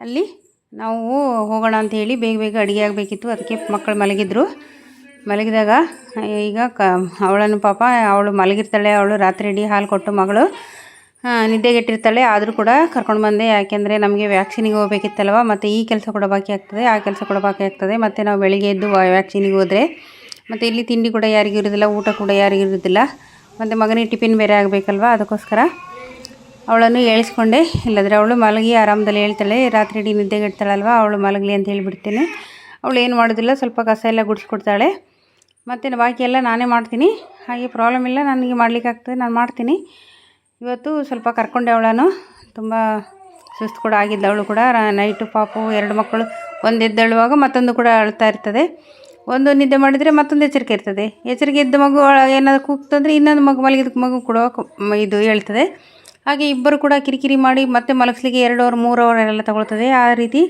ಅಲ್ಲಿ ನಾವು ಹೋಗೋಣ ಅಂಥೇಳಿ ಬೇಗ ಅಡುಗೆ ಆಗಬೇಕಿತ್ತು. ಅದಕ್ಕೆ ಮಕ್ಕಳು ಮಲಗಿದಾಗ ಈಗ ಅವಳನ್ನು ಪಾಪ ಅವಳು ಮಲಗಿರ್ತಾಳೆ. ಅವಳು ರಾತ್ರಿ ಇಡೀ ಹಾಲು ಕೊಟ್ಟು ಮಗಳು ನಿದ್ದೆಗೆಟ್ಟಿರ್ತಾಳೆ. ಆದರೂ ಕೂಡ ಕರ್ಕೊಂಡು ಬಂದೆ, ಯಾಕೆಂದರೆ ನಮಗೆ ವ್ಯಾಕ್ಸಿನಿಗೆ ಹೋಗಬೇಕಿತ್ತಲ್ವ. ಮತ್ತು ಈ ಕೆಲಸ ಕೂಡ ಬಾಕಿ ಆಗ್ತದೆ, ಆ ಕೆಲಸ ಕೂಡ ಬಾಕಿ ಆಗ್ತದೆ. ಮತ್ತು ನಾವು ಬೆಳಿಗ್ಗೆ ಎದ್ದು ವ್ಯಾಕ್ಸಿನಿಗೆ ಹೋದರೆ ಮತ್ತು ಇಲ್ಲಿ ತಿಂಡಿ ಕೂಡ ಯಾರಿಗೂ ಇರೋದಿಲ್ಲ, ಊಟ ಕೂಡ ಯಾರಿಗೂ ಇರೋದಿಲ್ಲ. ಮತ್ತು ಮಗನಿಗೆ ಟಿಫಿನ್ ಬೇರೆ ಆಗಬೇಕಲ್ವ. ಅದಕ್ಕೋಸ್ಕರ ಅವಳನ್ನು ಏಳಿಸ್ಕೊಂಡೆ. ಇಲ್ಲದ್ರೆ ಅವಳು ಮಲಗಿ ಆರಾಮದಲ್ಲಿ ಹೇಳ್ತಾಳೆ. ರಾತ್ರಿ ಇಡೀ ನಿದ್ದೆಗೆಡ್ತಾಳಲ್ವ, ಅವಳು ಮಲಗಲಿ ಅಂತ ಹೇಳಿಬಿಡ್ತೇನೆ. ಅವಳು ಏನು ಮಾಡೋದಿಲ್ಲ, ಸ್ವಲ್ಪ ಕಸ ಎಲ್ಲ ಗುಡಿಸ್ಕೊಡ್ತಾಳೆ. ಮತ್ತು ಬಾಕಿ ಎಲ್ಲ ನಾನೇ ಮಾಡ್ತೀನಿ. ಹಾಗೆ ಪ್ರಾಬ್ಲಮ್ ಇಲ್ಲ, ನನಗೆ ಮಾಡಲಿಕ್ಕಾಗ್ತದೆ, ನಾನು ಮಾಡ್ತೀನಿ. ಇವತ್ತು ಸ್ವಲ್ಪ ಕರ್ಕೊಂಡೆ ಅವಳನ್ನು. ತುಂಬ ಸುಸ್ತು ಕೂಡ ಆಗಿದ್ದ ಅವಳು ಕೂಡ. ನೈಟು ಪಾಪು 2 ಮಕ್ಕಳು, ಒಂದು ಎದ್ದೇಳುವಾಗ ಮತ್ತೊಂದು ಕೂಡ ಅಳ್ತಾ ಇರ್ತದೆ. ಒಂದು ನಿದ್ದೆ ಮಾಡಿದರೆ ಮತ್ತೊಂದು ಎಚ್ಚರಿಕೆ ಇರ್ತದೆ. ಎಚ್ಚರಿಕೆ ಇದ್ದ ಮಗು ಏನಾದರೂ ಕೂಗ್ತಂದರೆ ಇನ್ನೊಂದು ಮಲಗಿದ ಮಗು ಕೂಡ ಇದು ಹೇಳ್ತದೆ. ಹಾಗೆ ಇಬ್ಬರು ಕೂಡ ಕಿರಿಕಿರಿ ಮಾಡಿ ಮತ್ತೆ ಮಲಗಿಸ್ಲಿಕ್ಕೆ 2 ಅವರ್ 3 ಅವರ್ ಎಲ್ಲ ತಗೊಳ್ತದೆ. ಆ ರೀತಿ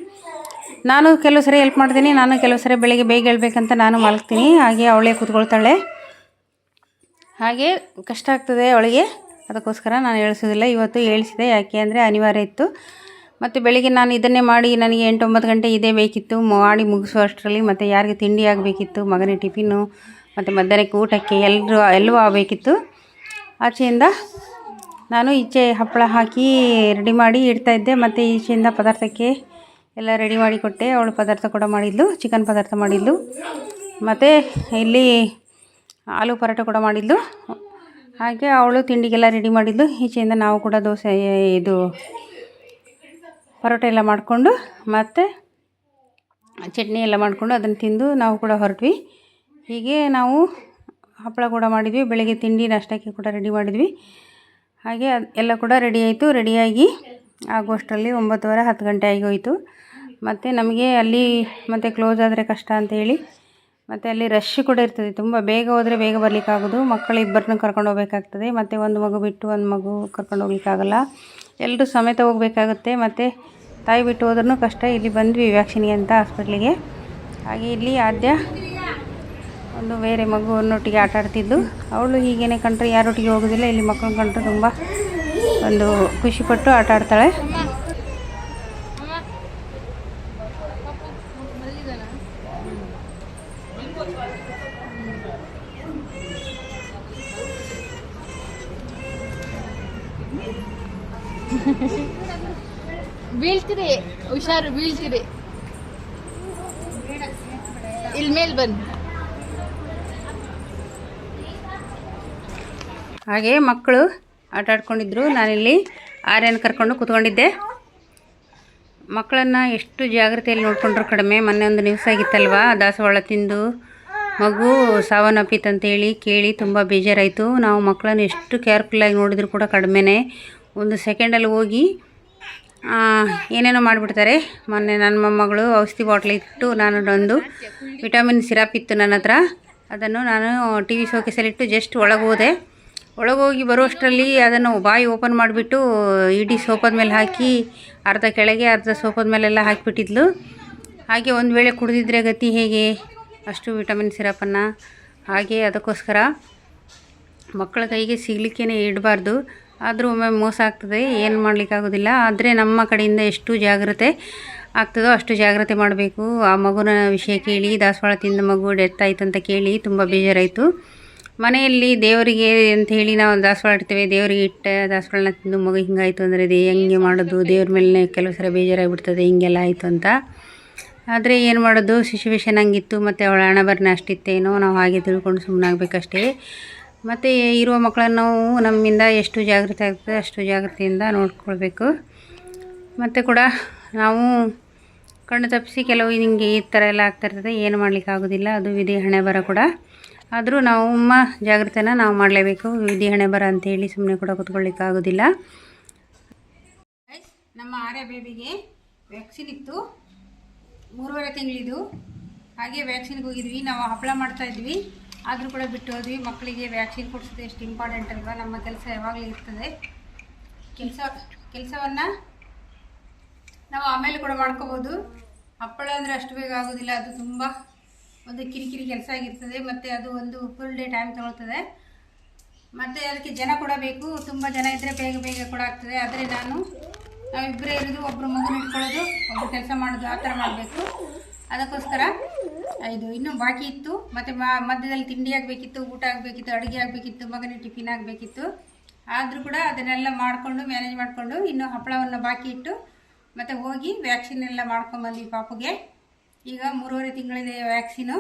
ನಾನು ಕೆಲವು ಸರಿ ಹೆಲ್ಪ್ ಮಾಡ್ತೀನಿ, ನಾನು ಕೆಲವು ಸರಿ ಬೆಳಿಗ್ಗೆ ಬೇಗ ಹೇಳ್ಬೇಕಂತ ನಾನು ಮಲಗ್ತೀನಿ. ಹಾಗೆ ಅವಳೇ ಕೂತ್ಕೊಳ್ತಾಳೆ. ಹಾಗೆ ಕಷ್ಟ ಆಗ್ತದೆ ಅವಳಿಗೆ, ಅದಕ್ಕೋಸ್ಕರ ನಾನು ಹೇಳಿಸೋದಿಲ್ಲ. ಇವತ್ತು ಹೇಳಿಸಿದೆ, ಯಾಕೆ ಅಂದರೆ ಅನಿವಾರ್ಯ ಇತ್ತು. ಮತ್ತು ಬೆಳಿಗ್ಗೆ ನಾನು ಇದನ್ನೇ ಮಾಡಿ ನನಗೆ 8-9 ಗಂಟೆ ಇದೇ ಬೇಕಿತ್ತು, ಮಾಡಿ ಮುಗಿಸುವಷ್ಟರಲ್ಲಿ. ಮತ್ತು ಯಾರಿಗೆ ತಿಂಡಿ ಆಗಬೇಕಿತ್ತು, ಮಗನಿಗೆ ಟಿಫಿನ್ನು, ಮತ್ತು ಮಧ್ಯಾಹ್ನಕ್ಕೆ ಊಟಕ್ಕೆ ಎಲ್ಲವೂ ಆಗಬೇಕಿತ್ತು. ಆಚೆಯಿಂದ ನಾನು ಈಚೆ ಹಪ್ಪಳ ಹಾಕಿ ರೆಡಿ ಮಾಡಿ ಇಡ್ತಾಯಿದ್ದೆ. ಮತ್ತು ಈಚೆಯಿಂದ ಪದಾರ್ಥಕ್ಕೆ ಎಲ್ಲ ರೆಡಿ ಮಾಡಿ ಕೊಟ್ಟೆ. ಅವಳು ಪದಾರ್ಥ ಕೂಡ ಮಾಡಿದ್ಲು, ಚಿಕನ್ ಪದಾರ್ಥ ಮಾಡಿದ್ಲು. ಮತ್ತು ಇಲ್ಲಿ ಆಲೂ ಪರೋಟ ಕೂಡ ಮಾಡಿದ್ಲು. ಹಾಗೆ ಅವಳು ತಿಂಡಿಗೆಲ್ಲ ರೆಡಿ ಮಾಡಿದ್ಲು. ಈಚೆಯಿಂದ ನಾವು ಕೂಡ ದೋಸೆ ಇದು ಪರೋಟ ಎಲ್ಲ ಮಾಡಿಕೊಂಡು ಮತ್ತು ಚಟ್ನಿ ಎಲ್ಲ ಮಾಡಿಕೊಂಡು ಅದನ್ನು ತಿಂದು ನಾವು ಕೂಡ ಹೊರಟ್ವಿ. ಹೀಗೆ ನಾವು ಹಪ್ಪಳ ಕೂಡ ಮಾಡಿದ್ವಿ. ಬೆಳಗ್ಗೆ ತಿಂಡಿ ನಾಷ್ಟಕ್ಕೆ ಕೂಡ ರೆಡಿ ಮಾಡಿದ್ವಿ. ಹಾಗೆ ಎಲ್ಲ ಕೂಡ ರೆಡಿ ಆಯಿತು. ರೆಡಿಯಾಗಿ ಆಗುವಷ್ಟರಲ್ಲಿ 9:30 10 ಗಂಟೆ ಆಗಿ ಹೋಯಿತು. ಮತ್ತು ನಮಗೆ ಅಲ್ಲಿ ಮತ್ತೆ ಕ್ಲೋಸ್ ಆದರೆ ಕಷ್ಟ ಅಂತೇಳಿ ಮತ್ತು ಅಲ್ಲಿ ರಶ್ ಕೂಡ ಇರ್ತದೆ. ತುಂಬ ಬೇಗ ಹೋದರೆ ಬೇಗ ಬರಲಿಕ್ಕಾಗೋದು. ಮಕ್ಕಳು ಇಬ್ಬರನ್ನ ಕರ್ಕೊಂಡು ಹೋಗಬೇಕಾಗ್ತದೆ. ಮತ್ತು ಒಂದು ಮಗು ಬಿಟ್ಟು ಒಂದು ಮಗು ಕರ್ಕೊಂಡು ಹೋಗ್ಲಿಕ್ಕಾಗಲ್ಲ. ಎಲ್ಲರೂ ಸಮೇತ ಹೋಗಬೇಕಾಗುತ್ತೆ. ಮತ್ತು ತಾಯಿ ಬಿಟ್ಟು ಹೋದ್ರೂ ಕಷ್ಟ. ಇಲ್ಲಿ ಬಂದ್ವಿ ವ್ಯಾಕ್ಸಿನ್ಗೆ ಅಂತ ಹಾಸ್ಪಿಟ್ಲಿಗೆ. ಹಾಗೆ ಇಲ್ಲಿ ಆದ್ಯ ಒಂದು ಬೇರೆ ಮಗುವನ್ನೊಟ್ಟಿಗೆ ಆಟ ಆಡ್ತಿದ್ದು. ಅವಳು ಹೀಗೇನೆ ಕಂಡ್ರೆ ಯಾರೊಟ್ಟಿಗೆ ಹೋಗೋದಿಲ್ಲ. ಇಲ್ಲಿ ಮಕ್ಕಳನ್ನ ಕಂಡ್ರೆ ತುಂಬ ಒಂದು ಖುಷಿಪಟ್ಟು ಆಟ ಆಡ್ತಾಳೆ. ಬೀಳ್ತೀರಿ, ಹುಷಾರು ಬೀಳ್ತೀರಿ. ಇಲ್ಲಿ ಮೇಲೆ ಬನ್ನಿ. ಹಾಗೆ ಮಕ್ಕಳು ಆಟ ಆಡ್ಕೊಂಡಿದ್ರು. ನಾನಿಲ್ಲಿ ಆರ್ಯನ ಕರ್ಕೊಂಡು ಕೂತ್ಕೊಂಡಿದ್ದೆ. ಮಕ್ಕಳನ್ನು ಎಷ್ಟು ಜಾಗ್ರತೆಯಲ್ಲಿ ನೋಡಿಕೊಂಡ್ರು ಕಡಿಮೆ. ಮೊನ್ನೆ ಒಂದು ನ್ಯೂಸ್ ಆಗಿತ್ತಲ್ವ, ದಾಸವಾಳ ತಿಂದು ಮಗು ಸಾವನ್ನಪ್ಪಿತಂತೇಳಿ ಕೇಳಿ ತುಂಬ ಬೇಜಾರಾಯಿತು. ನಾವು ಮಕ್ಕಳನ್ನು ಎಷ್ಟು ಕೇರ್ಫುಲ್ಲಾಗಿ ನೋಡಿದ್ರು ಕೂಡ ಕಡಿಮೆನೇ. ಒಂದು ಸೆಕೆಂಡಲ್ಲಿ ಹೋಗಿ ಏನೇನೋ ಮಾಡಿಬಿಡ್ತಾರೆ. ಮೊನ್ನೆ ನನ್ನ ಮೊಮ್ಮಗಳು ಔಷಧಿ ಬಾಟ್ಲ್ ಇಟ್ಟು, ನಾನು ಒಂದು ವಿಟಮಿನ್ ಸಿರಪ್ ಇತ್ತು ನನ್ನ ಹತ್ರ, ಅದನ್ನು ನಾನು ಟಿ ವಿ ಶೋಕೇಸಲ್ಲಿಟ್ಟು ಜಸ್ಟ್ ಒಳಗೆ ಹೋಗಿ ಬರುವಷ್ಟರಲ್ಲಿ ಅದನ್ನು ಬಾಯಿ ಓಪನ್ ಮಾಡಿಬಿಟ್ಟು ಇಡೀ ಸೋಫಾದ ಮೇಲೆ ಹಾಕಿ ಅರ್ಧ ಕೆಳಗೆ ಅರ್ಧ ಸೋಫಾದ ಮೇಲೆಲ್ಲ ಹಾಕಿಬಿಟ್ಟಿದ್ಲು. ಹಾಗೆ ಒಂದು ವೇಳೆ ಕುಡಿದಿದ್ರೆ ಗತಿ ಹೇಗೆ, ಅಷ್ಟು ವಿಟಮಿನ್ ಸಿರಪನ್ನು. ಹಾಗೆ ಅದಕ್ಕೋಸ್ಕರ ಮಕ್ಕಳ ಕೈಗೆ ಸಿಗಲಿಕ್ಕೇ ಇಡಬಾರ್ದು. ಆದರೂ ಒಮ್ಮೆ ಮೋಸ ಆಗ್ತದೆ, ಏನು ಮಾಡಲಿಕ್ಕಾಗೋದಿಲ್ಲ. ಆದರೆ ನಮ್ಮ ಕಡೆಯಿಂದ ಎಷ್ಟು ಜಾಗ್ರತೆ ಆಗ್ತದೋ ಅಷ್ಟು ಜಾಗ್ರತೆ ಮಾಡಬೇಕು. ಆ ಮಗುನ ವಿಷಯ ಕೇಳಿ, ದಾಸವಾಳ ತಿಂದ ಮಗು ಡೆತ್ ಆಯಿತು ಅಂತ ಕೇಳಿ ತುಂಬ ಬೇಜಾರಾಯಿತು. ಮನೆಯಲ್ಲಿ ದೇವರಿಗೆ ಅಂತ ಹೇಳಿ ನಾವು ದಾಸವಾಳ ಇಡ್ತೇವೆ. ದೇವರಿಗೆ ಇಟ್ಟ ದಾಸವಾಳನ ತಿಂದು ಮಗು ಹಿಂಗಾಯಿತು ಅಂದರೆ ಇದು ಹೆಂಗೆ ಮಾಡೋದು, ದೇವ್ರ ಮೇಲೆ ಕೆಲವು ಸಲ ಬೇಜಾರಾಗಿಬಿಡ್ತದೆ ಹಿಂಗೆಲ್ಲ ಆಯಿತು ಅಂತ. ಆದರೆ ಏನು ಮಾಡೋದು, ಸಿಚುವೇಶನ್ ಹಂಗಿತ್ತು. ಮತ್ತು ಅವಳ ಹಣೆಬರನೆ ಅಷ್ಟಿತ್ತೇನೋ, ನಾವು ಹಾಗೆ ತಿಳ್ಕೊಂಡು ಸುಮ್ಮನಾಗಬೇಕಷ್ಟೇ. ಮತ್ತು ಇರುವ ಮಕ್ಕಳನ್ನು ನಾವು ನಮ್ಮಿಂದ ಎಷ್ಟು ಜಾಗ್ರತೆ ಆಗ್ತದೆ ಅಷ್ಟು ಜಾಗ್ರತೆಯಿಂದ ನೋಡ್ಕೊಳ್ಬೇಕು. ಮತ್ತು ಕೂಡ ನಾವು ಕಣ್ಣು ತಪ್ಪಿಸಿ ಕೆಲವು ಹಿಂಗೆ ಈ ಥರ ಎಲ್ಲ ಆಗ್ತಾಯಿರ್ತದೆ, ಏನು ಮಾಡಲಿಕ್ಕಾಗೋದಿಲ್ಲ. ಅದು ವಿಧಿ ಹಣೆ ಬರ ಕೂಡ. ಆದರೂ ನಮ್ಮ ಜಾಗ್ರತೆನ ನಾವು ಮಾಡಲೇಬೇಕು. ವಿಧಿ ಹಣೆ ಬರ ಅಂತೇಳಿ ಸುಮ್ಮನೆ ಕೂಡ ಕೂತ್ಕೊಳ್ಳಿಕ್ಕಾಗೋದಿಲ್ಲ. ನಮ್ಮ ಆರ್ಯ ಬೇಬಿಗೆ ವ್ಯಾಕ್ಸಿನ್ ಇತ್ತು, 3.5 ತಿಂಗಳಿದು. ಹಾಗೆ ವ್ಯಾಕ್ಸಿನ್ಗೆ ಹೋಗಿದ್ವಿ. ನಾವು ಹಪ್ಪಳ ಮಾಡ್ತಾಯಿದ್ವಿ, ಆದರೂ ಕೂಡ ಬಿಟ್ಟು ಹೋದ್ವಿ. ಮಕ್ಕಳಿಗೆ ವ್ಯಾಕ್ಸಿನ್ ಕೊಡಿಸೋದು ಎಷ್ಟು ಇಂಪಾರ್ಟೆಂಟ್ ಅಲ್ವಾ. ನಮ್ಮ ಕೆಲಸ ಯಾವಾಗಲೂ ಇರ್ತದೆ. ಕೆಲಸವನ್ನು ನಾವು ಆಮೇಲೆ ಕೂಡ ಮಾಡ್ಕೋಬೋದು. ಹಪ್ಪಳ ಅಂದರೆ ಅಷ್ಟು ಬೇಗ ಆಗೋದಿಲ್ಲ. ಅದು ತುಂಬ ಒಂದು ಕಿರಿಕಿರಿ ಕೆಲಸ ಆಗಿರ್ತದೆ. ಮತ್ತು ಅದು ಒಂದು ಫುಲ್ ಡೇ ಟೈಮ್ ತಗೊಳ್ತದೆ. ಮತ್ತು ಅದಕ್ಕೆ ಜನ ಕೂಡ ಬೇಕು. ತುಂಬ ಜನ ಇದ್ದರೆ ಬೇಗ ಕೂಡ ಆಗ್ತದೆ. ಆದರೆ ನಾವಿಬ್ಬರೇ ಇರೋದು, ಒಬ್ಬರು ಮಗುನ ಇಟ್ಕೊಳ್ಳೋದು, ಒಬ್ಬರು ಕೆಲಸ ಮಾಡೋದು, ಆ ಥರ ಮಾಡಬೇಕು. ಅದಕ್ಕೋಸ್ಕರ ಇದು ಇನ್ನೂ ಬಾಕಿ ಇತ್ತು. ಮತ್ತು ಮಧ್ಯದಲ್ಲಿ ತಿಂಡಿ ಆಗಬೇಕಿತ್ತು, ಊಟ ಆಗಬೇಕಿತ್ತು, ಅಡುಗೆ ಆಗಬೇಕಿತ್ತು, ಮಗನಿಗೆ ಟಿಫಿನ್ ಆಗಬೇಕಿತ್ತು. ಆದರೂ ಕೂಡ ಅದನ್ನೆಲ್ಲ ಮಾಡಿಕೊಂಡು ಮ್ಯಾನೇಜ್ ಮಾಡಿಕೊಂಡು ಇನ್ನೂ ಹಪ್ಪಳವನ್ನು ಬಾಕಿ ಇಟ್ಟು ಮತ್ತು ಹೋಗಿ ವ್ಯಾಕ್ಸಿನ್ ಎಲ್ಲ ಮಾಡ್ಕೊಂಬಂದ್ವಿ ಪಾಪುಗೆ. ಈಗ 3.5 ತಿಂಗಳಿದೆ ವ್ಯಾಕ್ಸಿನು.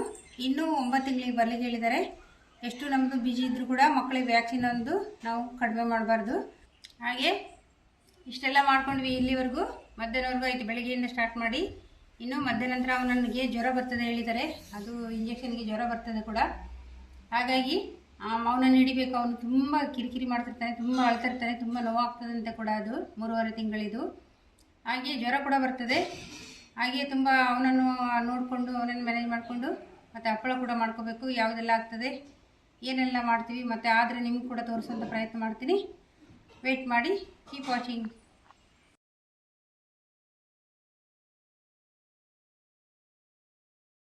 ಇನ್ನೂ 9 ತಿಂಗಳಿಗೆ ಬರಲಿಕ್ಕೆ ಹೇಳಿದ್ದಾರೆ. ಎಷ್ಟು ನಮ್ಮದು ಬಿಜಿ ಇದ್ದರೂ ಕೂಡ ಮಕ್ಕಳಿಗೆ ವ್ಯಾಕ್ಸಿನ್ ಒಂದು ನಾವು ಕಡಿಮೆ ಮಾಡಬಾರ್ದು. ಹಾಗೆ ಇಷ್ಟೆಲ್ಲ ಮಾಡ್ಕೊಂಡ್ವಿ ಇಲ್ಲಿವರೆಗೂ. ಮಧ್ಯಾಹ್ನವರೆಗೂ ಆಯಿತು, ಬೆಳಗ್ಗೆಯಿಂದ ಸ್ಟಾರ್ಟ್ ಮಾಡಿ. ಇನ್ನು ಮಧ್ಯಾಹ್ನ ಅವನಿಗೆ ಜ್ವರ ಬರ್ತದೆ ಹೇಳಿದ್ದಾರೆ. ಅದು ಇಂಜೆಕ್ಷನ್ಗೆ ಜ್ವರ ಬರ್ತದೆ ಕೂಡ. ಹಾಗಾಗಿ ಅವನನ್ನು ಹಿಡಿಬೇಕು. ಅವನು ತುಂಬ ಕಿರಿಕಿರಿ ಮಾಡ್ತಿರ್ತಾನೆ, ತುಂಬ ಅಳ್ತಿರ್ತಾನೆ, ತುಂಬ ನೋವಾಗ್ತದಂತೆ ಕೂಡ. ಅದು 3.5 ತಿಂಗಳಿದು. ಹಾಗೆ ಜ್ವರ ಕೂಡ ಬರ್ತದೆ. ಹಾಗೆ ತುಂಬ ಅವನನ್ನು ನೋಡಿಕೊಂಡು ಅವನನ್ನು ಮ್ಯಾನೇಜ್ ಮಾಡಿಕೊಂಡು ಮತ್ತು ಹಪ್ಪಳ ಕೂಡ ಮಾಡ್ಕೋಬೇಕು. ಯಾವುದೆಲ್ಲ ಆಗ್ತದೆ, ಏನೆಲ್ಲ ಮಾಡ್ತೀವಿ ಮತ್ತು ಆದರೆ ನಿಮ್ಗೆ ಕೂಡ ತೋರಿಸೋಂಥ ಪ್ರಯತ್ನ ಮಾಡ್ತೀನಿ. ವೆಯ್ಟ್ ಮಾಡಿ, ಕೀಪ್ ವಾಚಿಂಗ್.